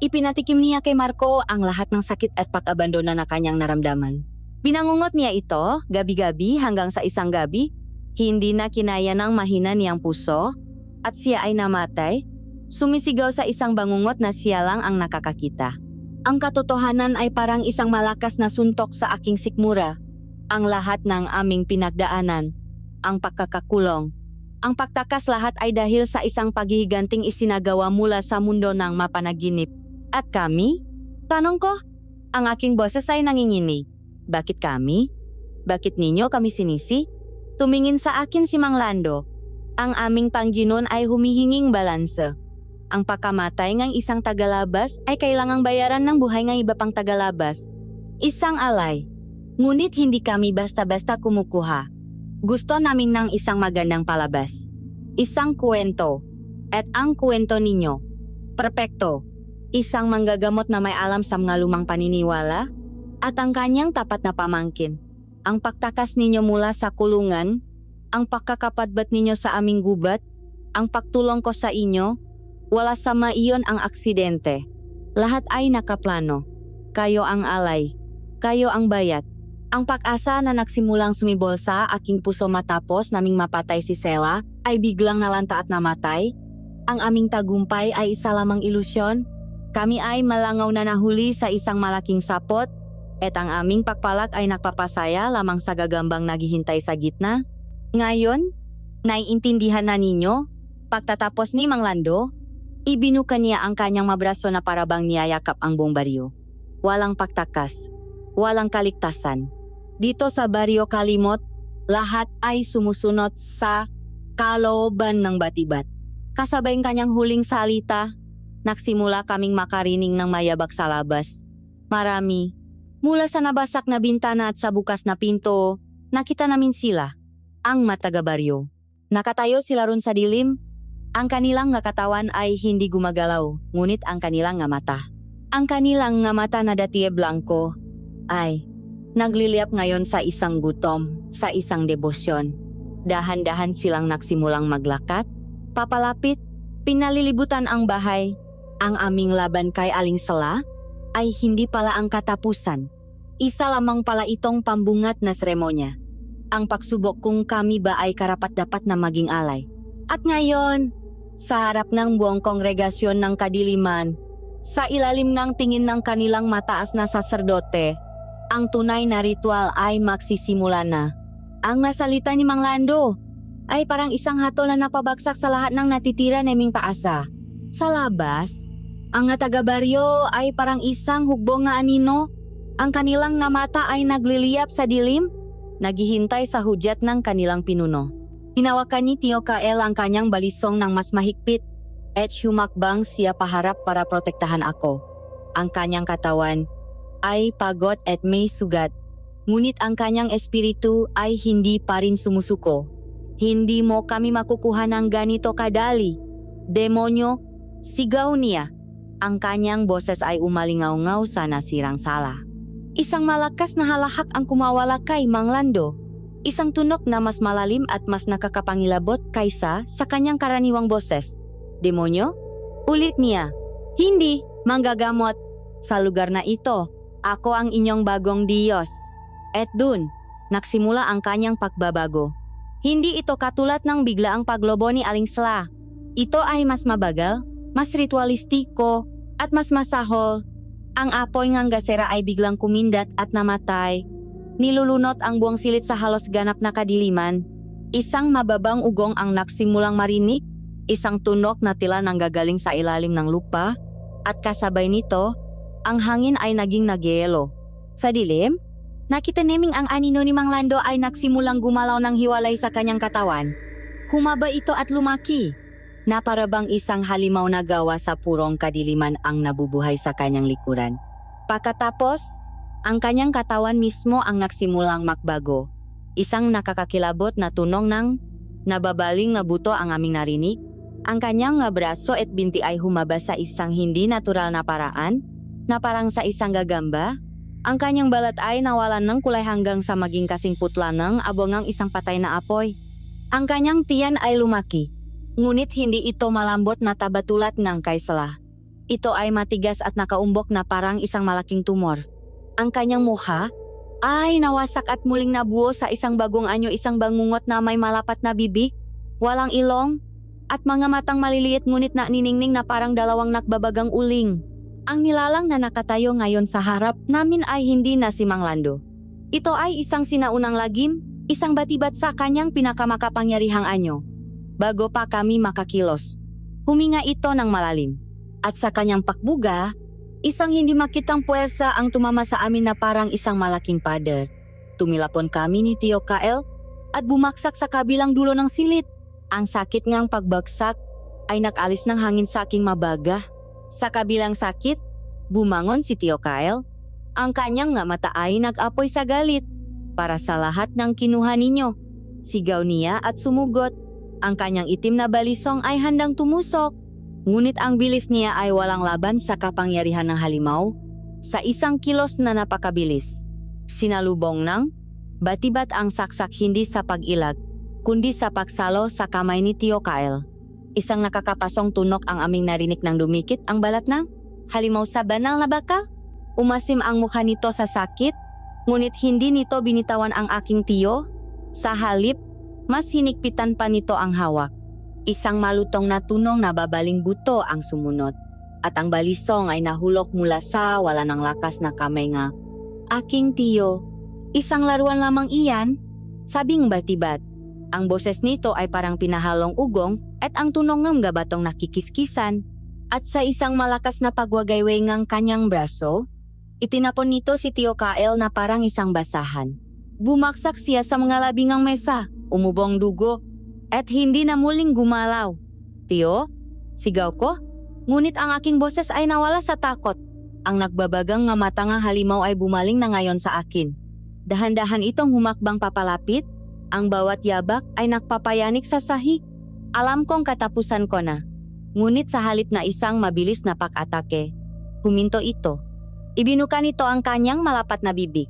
Ipinatikim niya kay Marco ang lahat ng sakit at pag-abandona na kanyang naramdaman. Binangungot niya ito gabi-gabi hanggang sa isang gabi, hindi na kinaya ng mahina niyang puso at siya ay namatay. Sumisigaw sa isang bangungot na siya lang ang nakakakita. Ang katotohanan ay parang isang malakas na suntok sa aking sikmura. Ang lahat ng aming pinagdaanan, ang pagkakakulong, ang pagtakas lahat ay dahil sa isang paghihiganting isinagawa mula sa mundo ng mapanaginip. At kami? Tanong ko. Ang aking boses ay nanginginig. Bakit kami? Bakit ninyo kami sinisi? Tumingin sa akin si Mang Lando. Ang aming Panginoon ay humihinging balanse. Ang pagkamatay ng isang tagalabas ay kailangang bayaran ng buhay ng iba pang tagalabas. Isang alay. Ngunit hindi kami basta-basta kumukuha. Gusto namin ng isang magandang palabas. Isang kwento. At ang kwento ninyo, perpekto. Isang manggagamot na may alam sa mga lumang paniniwala at ang kanyang tapat na pamangkin. Ang pagtakas ninyo mula sa kulungan, ang pagkakapadbat ninyo sa aming gubat, ang pagtulong ko sa inyo, wala sama iyon ang aksidente. Lahat ay nakaplano. Kayo ang alay. Kayo ang bayat. Ang pag-asa na nagsimulang sumibol sa aking puso matapos naming mapatay si Sela ay biglang nalanta at namatay. Ang aming tagumpay ay isa lamang ilusyon. Kami ay malangaw na nahuli sa isang malaking sapot at ang aming pagpalak ay nagpapasaya lamang sa gagambang naghihintay sa gitna. Ngayon, naiintindihan na ninyo? Pagtatapos ni Mang Lando, ibinuka niya ang kanyang mabraso na parabang niyayakap ang buong baryo. Walang pagtakas, walang kaligtasan. Dito sa Baryo Kalimot, lahat ay sumusunod sa kalooban ng Batibat. Kasabay ng kanyang huling salita, nagsimula kaming makarinig ng mayabak sa labas. Marami. Mula sa nabasak na bintana at sa bukas na pinto, nakita namin sila, ang mga taga-baryo. Nakatayo sila ron sa dilim. Ang kanilang nga katawan ay hindi gumagalaw, ngunit ang kanilang nga mata. Ang kanilang nga mata na dati blanco ay nagliliyap ngayon sa isang gutom, sa isang debosyon. Dahan-dahan silang nagsimulang maglakat, papalapit, pinalilibutan ang bahay. Ang aming laban kay Aling Sala ay hindi pala ang katapusan. Isa lamang pala itong pambungat na seremonya. Ang pagsubok kung kami ba ay karapat-dapat na maging alay. At ngayon, sa harap ng buong kongregasyon ng kadiliman, sa ilalim ng tingin ng kanilang mataas na saserdote, ang tunay na ritual ay magsisimula na. Ang nasalita ni Mang Lando ay parang isang hatol na napabagsak sa lahat ng natitira naming paasa. Sa labas, ang nga taga-baryo ay parang isang hugbong nga anino. Ang kanilang nga mata ay nagliliyap sa dilim, naghihintay sa hudyat ng kanilang pinuno. Hinawakan ni Tio Kael ang kanyang balisong ng mas mahigpit at humakbang siya paharap para protektahan ako. Ang kanyang katawan ay pagod at may sugat, ngunit ang kanyang espiritu ay hindi pa rin sumusuko. Hindi mo kami makukuha ng ganito kadali. Demonyo, sigaw niya. Ang kanyang boses ay umalingaw-ngaw sa nasirang sala. Isang malakas na halahak ang kumawala kay Mang Lando. Isang tunok na mas malalim at mas nakakapangilabot kaysa sa kanyang karaniwang boses. Demonyo? Ulit niya. Hindi, manggagamot. Sa lugar na ito, ako ang inyong bagong Diyos. At dun, nagsimula ang kanyang pagbabago. Hindi ito katulad ng biglaang paglobo ni Aling Sala. Ito ay mas mabagal, mas ritualistiko, at mas masahol. Ang apoy ng gasera ay biglang kumindat at namatay. Nilulunot ang buong silit sa halos ganap na kadiliman. Isang mababang ugong ang nagsimulang marinig, isang tunok na tila nanggagaling sa ilalim ng lupa, at kasabay nito, ang hangin ay naging nagyelo. Sa dilim, nakita naming ang anino ni Mang Lando ay nagsimulang gumalaw ng hiwalay sa kanyang katawan. Humaba ito at lumaki, na parabang isang halimaw na gawa sa purong kadiliman ang nabubuhay sa kanyang likuran. Pagkatapos, ang kanyang katawan mismo ang nagsimulang makbago. Isang nakakakilabot na tunong ng nababaling na buto ang aming narinig. Ang kanyang nga braso at binti ay humaba sa isang hindi natural na paraan, na parang sa isang gagamba. Ang kanyang balat ay nawalan ng kulay hanggang sa maging kasing putla ng abongang isang patay na apoy. Ang kanyang tiyan ay lumaki, ngunit hindi ito malambot na tabatulad ng kay Sala. Ito ay matigas at nakaumbok na parang isang malaking tumor. Ang kanyang mukha ay nawasak at muling nabuo sa isang bagong anyo, isang bangungot na may malapat na bibig, walang ilong, at mga matang maliliit ngunit na niningning na parang dalawang nakbabagang uling. Ang nilalang na nakatayo ngayon sa harap namin ay hindi na si Mang Lando. Ito ay isang sinaunang lagim, isang batibat sa kanyang pinakamakapangyarihang anyo. Bago pa kami makakilos, huminga ito ng malalim. At sa kanyang pakbuga, isang hindi makitang puwersa ang tumama sa amin na parang isang malaking pader. Tumilapon kami ni Tio Kael at bumaksak sa kabilang dulo ng silit. Ang sakit ngang pagbagsak ay nakalis ng hangin sa aking mabaga. Sa kabilang sakit, bumangon si Tio Kael. Ang kanyang nga mata ay nag-apoy sa galit. Para sa lahat ng kinuha ninyo, sigaw niya at sumugot. Ang kanyang itim na balisong ay handang tumusok. Ngunit ang bilis niya ay walang laban sa kapangyarihan ng halimaw. Sa isang kilos na napakabilis, sinalubong ng batibat ang saksak hindi sa pag-ilag, kundi sa pagsalo sa kamay ni Tio Kael. Isang nakakapasong tunok ang aming narinig nang dumikit ang balat ng halimaw sa banal na bakal. Umasim ang mukha nito sa sakit, ngunit hindi nito binitawan ang aking tiyo. Sa halip, mas hinigpitan pa nito ang hawak. Isang malutong na tunong na babaling buto ang sumunod, at ang balisong ay nahulok mula sa wala ng lakas na kamay nga. Aking tiyo, isang laruan lamang iyan, sabing batibat. Ang boses nito ay parang pinahalong ugong at ang tunong ng gabatong nakikiskisan. At sa isang malakas na pagwagayway ng kanyang braso, itinapon nito si Tio Kael na parang isang basahan. Bumaksak siya sa mga labingang mesa, umubong dugo, at hindi na muling gumalaw. Tiyo, sigaw ko. Ngunit ang aking boses ay nawala sa takot. Ang nagbabagang nga mata nga halimaw ay bumaling na ngayon sa akin. Dahan-dahan itong humakbang papalapit. Ang bawat yabak ay nagpapayanik sa sahig. Alam kong katapusan ko na. Ngunit sa halip na isang mabilis na pag-atake, huminto ito. Ibinuka nito ang kanyang malapat na bibig.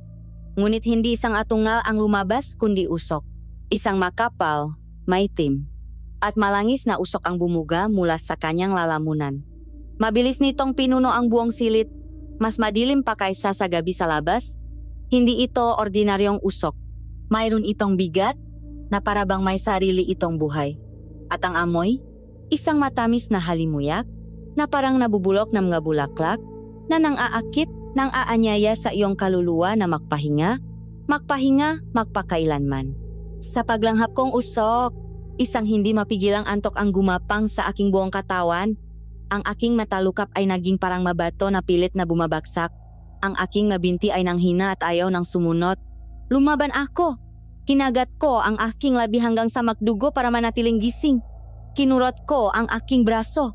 Ngunit hindi isang atungal ang lumabas kundi usok. Isang makapal, maitim, at malangis na usok ang bumuga mula sa kanyang lalamunan. Mabilis nitong pinuno ang buong silid, mas madilim pa kaysa sa gabi sa labas. Hindi ito ordinaryong usok. Mayroon itong bigat na parabang may sarili itong buhay. At ang amoy, isang matamis na halimuyak na parang nabubulok ng mga bulaklak na nang aakit nang aanyaya sa iyong kaluluwa na magpahinga, magpakailanman. Sa paglanghap kong usok, isang hindi mapigilang antok ang gumapang sa aking buong katawan. Ang aking matalukap ay naging parang mabato na pilit na bumabagsak. Ang aking nabinti ay nanghina at ayaw ng sumunot. Lumaban ako. Kinagat ko ang aking labi hanggang sa magdugo para manatiling gising. Kinurot ko ang aking braso.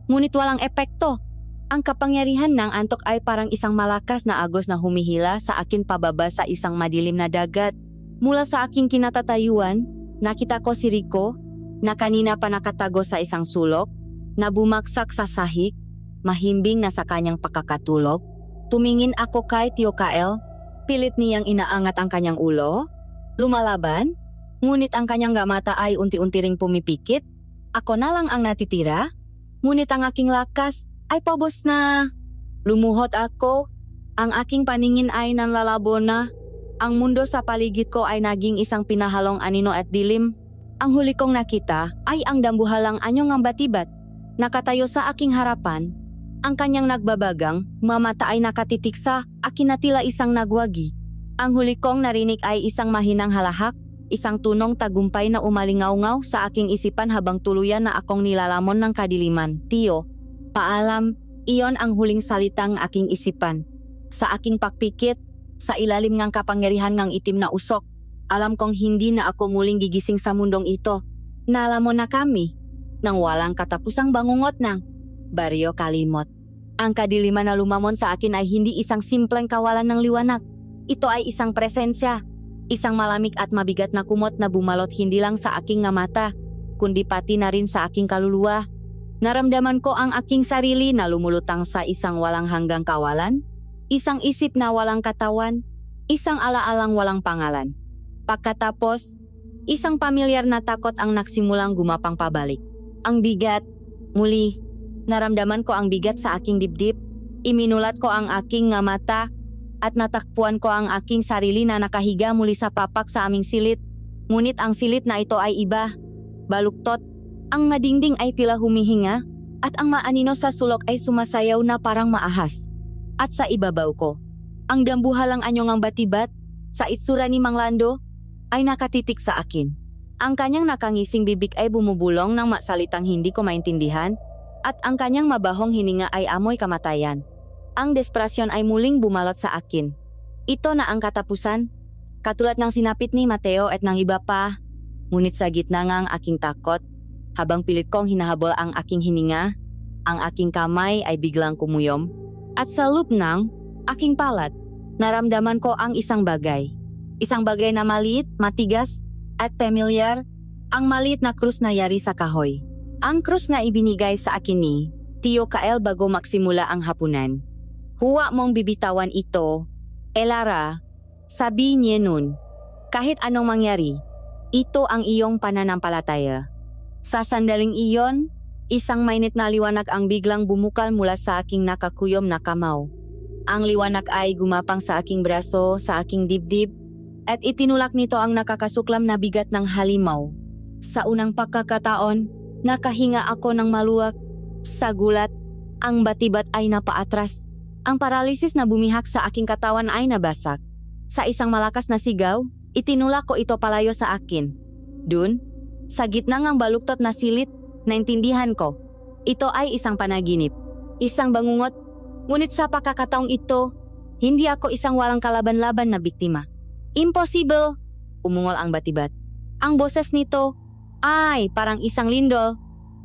Ngunit walang epekto. Ang kapangyarihan ng antok ay parang isang malakas na agos na humihila sa akin pababa sa isang madilim na dagat. Mula sa aking kinatatayuan, nakita ko si Rico na kanina pa nakatago sa isang sulok, na bumaksak sa sahig, mahimbing na sa kanyang pagkakatulog. Tumingin ako kay Tio Kael, pilit niyang inaangat ang kanyang ulo, lumalaban, ngunit ang kanyang mata ay unti-unti ring pumipikit. Ako na lang ang natitira, ngunit ang aking lakas ay paubos na. Lumuhod ako, ang aking paningin ay nanlalabo na. Ang mundo sa paligid ko ay naging isang pinahalong anino at dilim. Ang huli kong nakita ay ang dambuhalang anyong ang batibat. Nakatayo sa aking harapan, ang kanyang nagbabagang, mamata ay nakatitik sa akin na tila isang nagwagi. Ang huli kong narinig ay isang mahinang halahak, isang tunong tagumpay na umalingaw-ngaw sa aking isipan habang tuluyan na akong nilalamon ng kadiliman. Tiyo, paalam, iyon ang huling salitang aking isipan. Sa aking pakpikit, sa ilalim ng kapangyarihan ng itim na usok, alam kong hindi na ako muling gigising sa mundong ito. Nalamon na kami, nang walang katapusang bangungot ng Baryo Kalimot. Ang kadiliman na lumamon sa akin ay hindi isang simpleng kawalan ng liwanag. Ito ay isang presensya, isang malamig at mabigat na kumot na bumalot hindi lang sa aking nga mata, kundi pati na rin sa aking kaluluwa. Naramdaman ko ang aking sarili na lumulutang sa isang walang hanggang kawalan, isang isip na walang katawan, isang alaalang walang pangalan. Pagkatapos, isang pamilyar na takot ang nagsimulang gumapang pabalik. Ang bigat, muli, naramdaman ko ang bigat sa aking dibdib, iminulat ko ang aking nga mata, at natakpuan ko ang aking sarili na nakahiga muli sa papak sa aming silit. Ngunit ang silit na ito ay iba, baluktot. Ang madingding ay tila humihinga at ang maanino sa sulok ay sumasayaw na parang maahas. At sa ibabaw ko, ang dambuhalang anyong ang batibat sa itsura ni Mang Lando ay nakatitik sa akin. Ang kanyang nakangising bibig ay bumubulong ng salitang hindi ko maintindihan at ang kanyang mabahong hininga ay amoy kamatayan. Ang desperasyon ay muling bumalot sa akin. Ito na ang katapusan, katulad ng sinapit ni Mateo at ng iba pa. Ngunit sa gitna ng aking takot, habang pilit kong hinahabol ang aking hininga, ang aking kamay ay biglang kumuyom. At sa loop ng aking palat, naramdaman ko ang isang bagay. Isang bagay na maliit, matigas, at pamilyar, ang maliit na krus na yari sa kahoy. Ang krus na ibinigay sa akin ni Tio Kael bago magsimula ang hapunan. Huwag mong bibitawan ito, Elara, sabi niya nun. Kahit anong mangyari, ito ang iyong pananampalataya. Sa sandaling iyon, isang mainit na liwanag ang biglang bumukal mula sa aking nakakuyom na kamao. Ang liwanag ay gumapang sa aking braso, sa aking dibdib, at itinulak nito ang nakakasuklam na bigat ng halimaw. Sa unang pagkakataon, nakahinga ako ng maluwag. Sa gulat, ang batibat ay napaatras. Ang paralisis na bumihak sa aking katawan ay nabasag. Sa isang malakas na sigaw, itinulak ko ito palayo sa akin. Dun, sa gitna ng baluktot na silit, naintindihan ko, ito ay isang panaginip, isang bangungot. Ngunit sa pagkakataong ito, hindi ako isang walang kalaban-laban na biktima. Impossible, umungol ang Batibat. Ang boses nito ay parang isang lindol.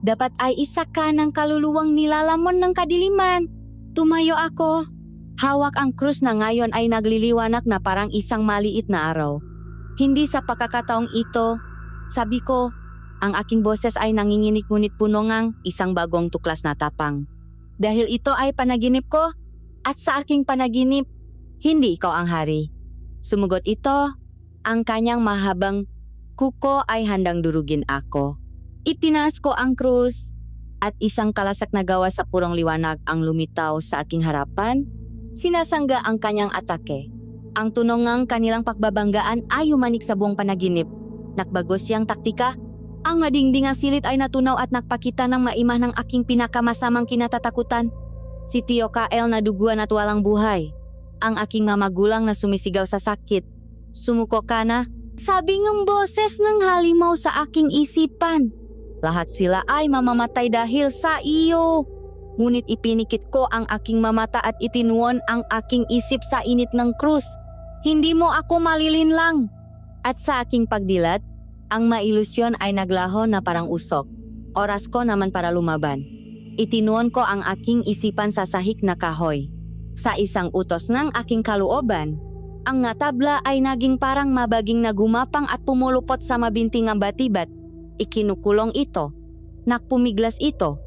Dapat ay isa ka ng kaluluwang nilalamon ng kadiliman. Tumayo ako. Hawak ang krus na ngayon ay nagliliwanag na parang isang maliit na araw. Hindi sa pagkakataong ito, sabi ko, ang aking boses ay nanginginig ngunit puno ngang isang bagong tuklas na tapang. Dahil ito ay panaginip ko, at sa aking panaginip, hindi ikaw ang hari. Sumugot ito, ang kanyang mahabang kuko ay handang durugin ako. Itinaas ko ang krus, at isang kalasak na gawa sa purong liwanag ang lumitaw sa aking harapan. Sinasangga ang kanyang atake. Ang tunong ng kanilang pagbabanggaan ay umanik sa buong panaginip. Nakbago siyang taktika. Ang madingdingang silit ay natunaw at nagpakita ng maimah ng aking pinakamasamang kinatatakutan. Si Tio Kael na duguan at walang buhay. Ang aking mga magulang na sumisigaw sa sakit. Sumuko ka na. Sabi ng boses ng halimaw sa aking isipan. Lahat sila ay mamamatay dahil sa iyo. Ngunit ipinikit ko ang aking mamata at itinuon ang aking isip sa init ng krus. Hindi mo ako malilinlang. At sa aking pagdilat, ang mailusyon ay naglaho na parang usok. Oras ko naman para lumaban. Itinuon ko ang aking isipan sa sahig na kahoy. Sa isang utos ng aking kalooban, ang nga tabla ay naging parang mabaging nagumapang at pumulupot sa mabinting ng Batibat. Ikinukulong ito. Nakpumiglas ito.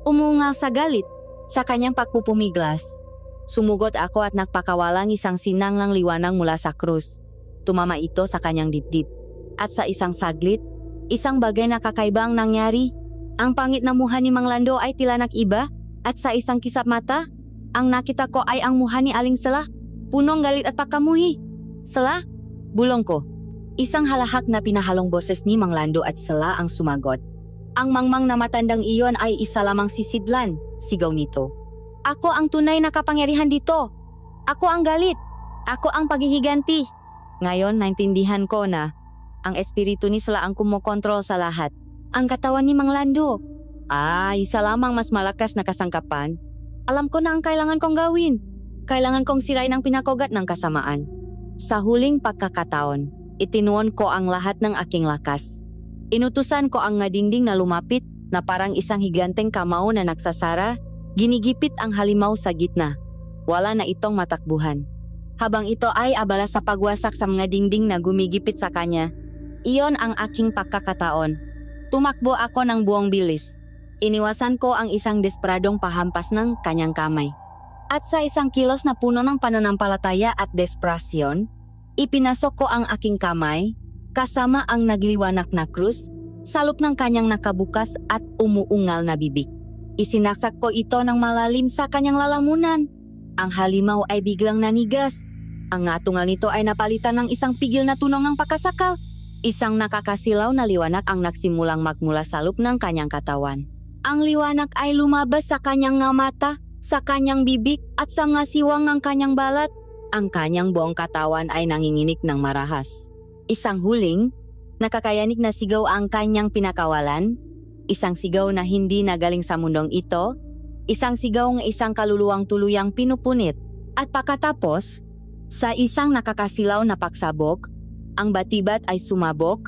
Umungal sa galit sa kanyang pagpupumiglas. Sumugot ako at nagpakawalang isang sinanglang liwanag mula sa krus. Tumama ito sa kanyang dibdib. At sa isang saglit, isang bagay na kakaibang nangyari. Ang pangit na muha ni Mang Lando ay tila nag-iba at sa isang kisap mata, ang nakita ko ay ang muha ni Aling Sela, punong galit at pagkamuhi. Sela? Bulong ko. Isang halahak na pinahalong boses ni Mang Lando at Sela ang sumagot. Ang mangmang na matandang iyon ay isa lamang si Sidlan, sigaw nito. Ako ang tunay na kapangyarihan dito. Ako ang galit. Ako ang paghihiganti. Ngayon, naintindihan ko na ang espiritu ni Sela ang kumokontrol sa lahat. Ang katawan ni Mang Lando. Isa lamang mas malakas na kasangkapan. Alam ko na ang kailangan kong gawin. Kailangan kong sirain ang pinakugat ng kasamaan. Sa huling pagkakataon, itinuon ko ang lahat ng aking lakas. Inutusan ko ang ngadingding na lumapit na parang isang higanteng kamao na nagsasara, ginigipit ang halimaw sa gitna. Wala na itong matakbuhan. Habang ito ay abala sa pagwasak sa mga dingding na gumigipit sa kanya, iyon ang aking pagkakataon. Tumakbo ako ng buong bilis. Iniwasan ko ang isang desperadong pahampas ng kanyang kamay. At sa isang kilos na puno ng pananampalataya at desperasyon, ipinasok ko ang aking kamay, kasama ang nagliwanag na krus, salop ng kanyang nakabukas at umuungal na bibig. Isinaksak ko ito ng malalim sa kanyang lalamunan. Ang halimaw ay biglang nanigas. Ang ngatungal nito ay napalitan ng isang pigil na tunong ng pakasakal. Isang nakakasilaw na liwanag ang nagsimulang magmula sa loob ng kanyang katawan. Ang liwanag ay lumabas sa kanyang nga mata, sa kanyang bibig at sa nga siwang ng kanyang balat. Ang kanyang buong katawan ay nanginginig ng marahas. Isang huling, nakakayanig na sigaw ang kanyang pinakawalan. Isang sigaw na hindi nagaling sa mundong ito. Isang sigaw ng isang kaluluwang tuluyang pinupunit. At pagkatapos, sa isang nakakasilaw na pagsabog, ang Batibat ay sumabog,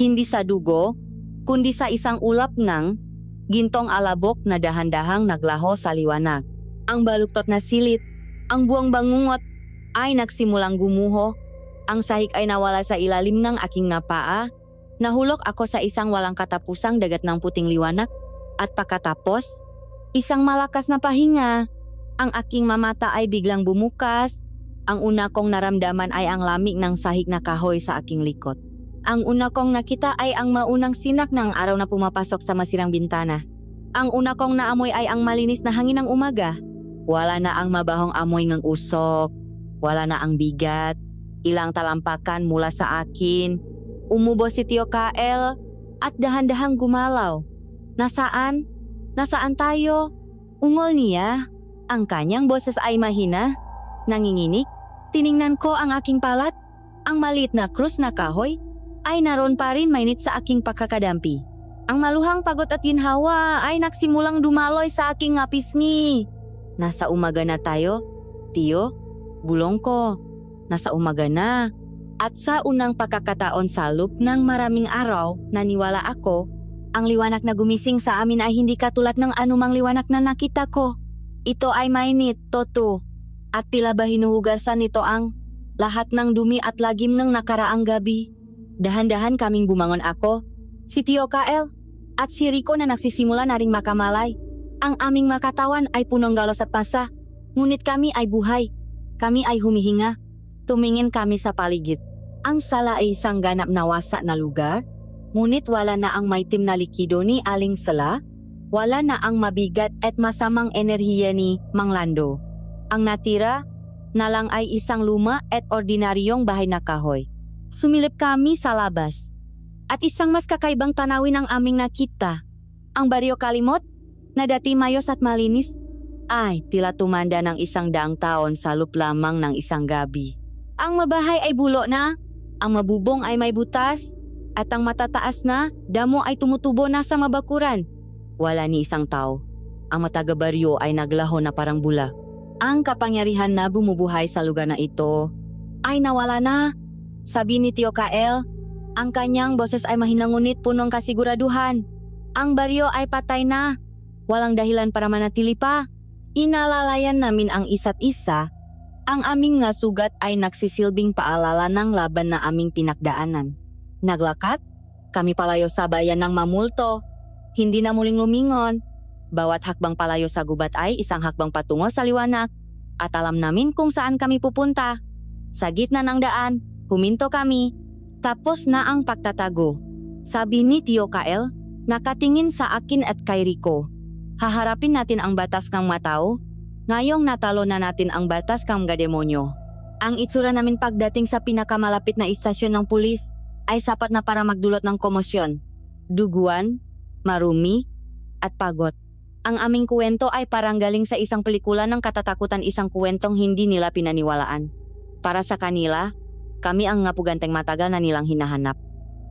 hindi sa dugo, kundi sa isang ulap ng gintong alabok na dahan-dahang naglaho sa liwanag. Ang baluktot na silit, ang buwang bangungot ay nagsimulang gumuho. Ang sahig ay nawala sa ilalim ng aking napaa. Nahulog ako sa isang walang katapusang dagat ng puting liwanag. At pagkatapos, isang malakas na pahinga. Ang aking mamata ay biglang bumukas. Ang una kong naramdaman ay ang lamig ng sahig na kahoy sa aking likod. Ang una kong nakita ay ang maunang sinak ng araw na pumapasok sa masirang bintana. Ang una kong naamoy ay ang malinis na hangin ng umaga. Wala na ang mabahong amoy ng usok. Wala na ang bigat. Ilang talampakan mula sa akin. Umubo si Tio Kael at dahan-dahang gumalaw. Nasaan? Nasaan tayo? Ungol niya. Ang kanyang boses ay mahina. Nanginginig. Tiningnan ko ang aking palat. Ang maliit na krus na kahoy ay naroon pa rin mainit sa aking pagkakadampi. Ang maluhang pagod at ginhawa ay nagsimulang dumaloy sa aking nga pisngi. Nasa umaga na tayo, Tio? Bulong ko. Nasa umaga na. At sa unang pagkakataon sa loob ng maraming araw, naniwala ako, ang liwanag na gumising sa amin ay hindi katulad ng anumang liwanag na nakita ko. Ito ay mainit, toto, at tila ba hinuhugasan nito ang lahat ng dumi at lagim ng nakaraang gabi. Dahan-dahan kaming bumangon ako, si Tio Kael, at si Rico na nagsisimula na ring makamalay. Ang aming makatawan ay punong galos at pasa, ngunit kami ay buhay. Kami ay humihinga. Tumingin kami sa paligid. Ang sala ay isang ganap na wasa na lugar, ngunit wala na ang maitim na likido ni Aling Sala, wala na ang mabigat at masamang enerhiya ni Mang Lando. Ang natira na lang ay isang luma at ordinaryong bahay na kahoy. Sumilip kami sa labas. At isang mas kakaibang tanawin ang aming nakita. Ang Baryo Kalimot, na dati mayos at malinis, ay tila tumanda ng 100 taon sa loob lamang ng isang gabi. Ang mabahay ay bulo na, ang mabubong ay may butas, at ang matataas na damo ay tumutubo na sa mabakuran. Wala ni isang tao. Ang mga taga-baryo ay naglaho na parang bula. Ang kapangyarihan na bumubuhay sa lugar na ito ay nawala na. Sabi ni Tio Kael, ang kanyang boses ay mahina ngunit punong kasiguraduhan. Ang baryo ay patay na. Walang dahilan para manatili pa. Inalalayan namin ang isa't isa. Ang aming nga sugat ay nagsisilbing paalala ng laban na aming pinagdaanan. Naglakat, kami palayo sa bayan ng mamulto. Hindi na muling lumingon. Bawat hakbang palayo sa gubat ay isang hakbang patungo sa liwanag. At alam namin kung saan kami pupunta. Sa gitna ng daan, huminto kami. Tapos na ang pagtatago. Sabi ni Tio Kael, nakatingin sa akin at kay Rico. Haharapin natin ang batas kang matao. Ngayong natalo na natin ang batas kang mga demonyo. Ang itsura namin pagdating sa pinakamalapit na istasyon ng pulis ay sapat na para magdulot ng komosyon, duguan, marumi, at pagod. Ang aming kuwento ay parang galing sa isang pelikula ng katatakutan, isang kuwentong hindi nila pinaniwalaan. Para sa kanila, kami ang ngapuganteng matagal na nilang hinahanap.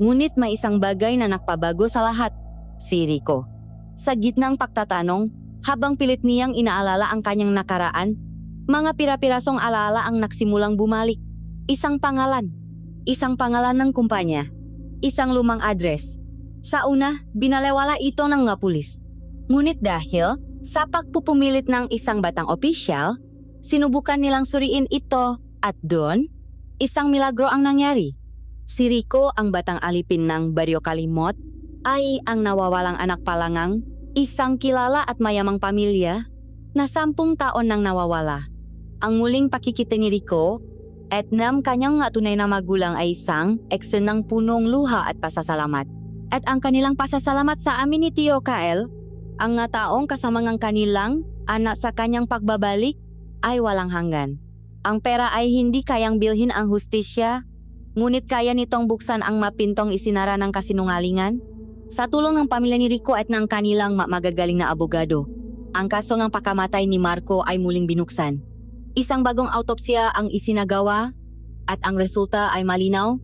Ngunit may isang bagay na nakpabago sa lahat, si Rico. Sa gitnang pagtatanong, habang pilit niyang inaalala ang kanyang nakaraan, mga pira-pirasong alaala ang nagsimulang bumalik. Isang pangalan ng kumpanya, isang lumang address. Sa una, binalewala ito ng mga pulis. Ngunit dahil sa pagpupumilit ng isang batang opisyal, sinubukan nilang suriin ito at doon, isang milagro ang nangyari. Si Rico, ang batang alipin ng Baryo Kalimot, ay ang nawawalang anak palangang isang kilala at mayamang pamilya na 10 taon nang nawawala. Ang muling pakikita ni Rico at ng kanyang tunay na magulang ay isang eksena ng punong luha at pasasalamat. At ang kanilang pasasalamat sa amin ni Tio Kael, ang nga taong kasama ng kanilang anak sa kanyang pagbabalik, ay walang hanggan. Ang pera ay hindi kayang bilhin ang hustisya, ngunit kaya nitong buksan ang mapintong isinara ng kasinungalingan. Sa tulong ng pamilya ni Rico at ng kanilang magagaling na abogado, ang kaso ng pagkamatay ni Marco ay muling binuksan. Isang bagong autopsya ang isinagawa at ang resulta ay malinaw,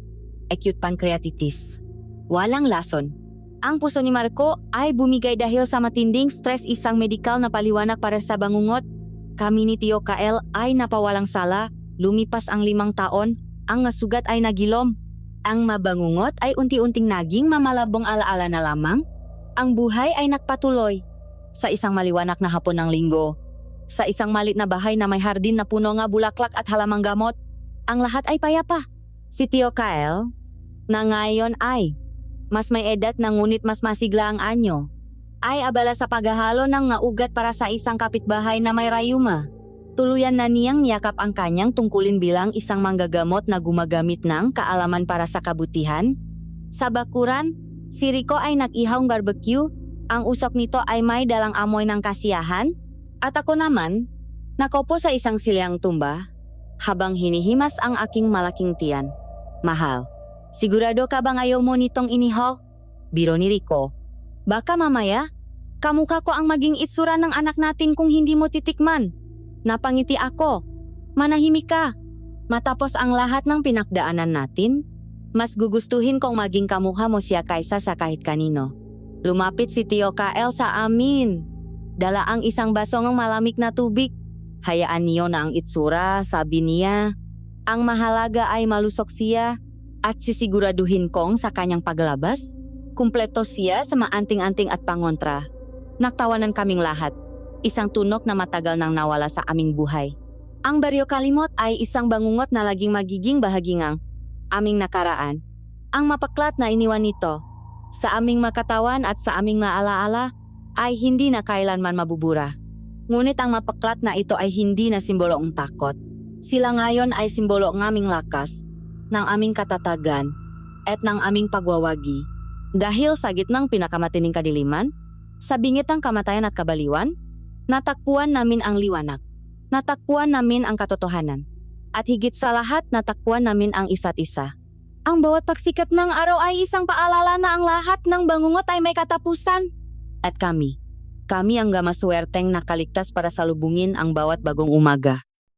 acute pancreatitis. Walang lason. Ang puso ni Marco ay bumigay dahil sa matinding stress, isang medikal na paliwanag para sa bangungot. Kami ni Tio Kael ay napawalang sala, lumipas ang 5 taon, ang sugat ay nagilom. Ang mabangungot ay unti-unting naging mamalabong alaala na lamang. Ang buhay ay nagpatuloy. Sa isang maliwanag na hapon ng linggo, sa isang malit na bahay na may hardin na puno nga bulaklak at halamang gamot, ang lahat ay payapa. Si Tio Kael, na ngayon ay mas may edad na ngunit mas masigla ang anyo, ay abala sa paghahalo ng nga ugat para sa isang kapitbahay na may rayuma. Tuluyan na niyang niyakap ang kanyang tungkulin bilang isang manggagamot na gumagamit ng kaalaman para sa kabutihan. Sa bakuran, si Rico ay nag-ihawng barbecue. Ang usok nito ay may dalang amoy ng kasiyahan. At ako naman, nakaupo sa isang silyang tumba habang hinihimas ang aking malaking tiyan. Mahal, sigurado ka bang ayaw mo nitong inihaw? Biro ni Rico. Baka mamaya, kamukha ko ang maging itsura ng anak natin kung hindi mo titikman. Napangiti ako. Manahimik ka. Matapos ang lahat ng pinagdaanan natin, mas gugustuhin kong maging kamukha mo siya kaysa sa kahit kanino. Lumapit si Tio Kael sa amin. Dala ang isang baso ng malamig na tubig. Hayaan niyo na ang itsura, sabi niya. Ang mahalaga ay malusok siya at sisiguraduhin kong sa kanyang paglabas, kumpleto siya sa maanting-anting at pangontra. Naktawanan kaming lahat. Isang tunok na matagal nang nawala sa aming buhay. Ang Baryo Kalimot ay isang bangungot na laging magiging bahagingang aming nakaraan. Ang mapaklat na iniwan nito sa aming makatawan at sa aming maalaala ay hindi na kailanman mabubura. Ngunit ang mapaklat na ito ay hindi na simbolo ng takot. Sila ngayon ay simbolo ng aming lakas, ng aming katatagan, at ng aming pagwawagi. Dahil sa gitnang pinakamatining kadiliman, sa bingit ng kamatayan at kabaliwan, natakbuhan namin ang liwanag. Natakbuhan namin ang katotohanan. At higit sa lahat, natakbuhan namin ang isa't isa. Ang bawat pagsikat ng araw ay isang paalala na ang lahat ng bangungot ay may katapusan. At kami ang gamaswerteng nakaligtas para salubungin ang bawat bagong umaga.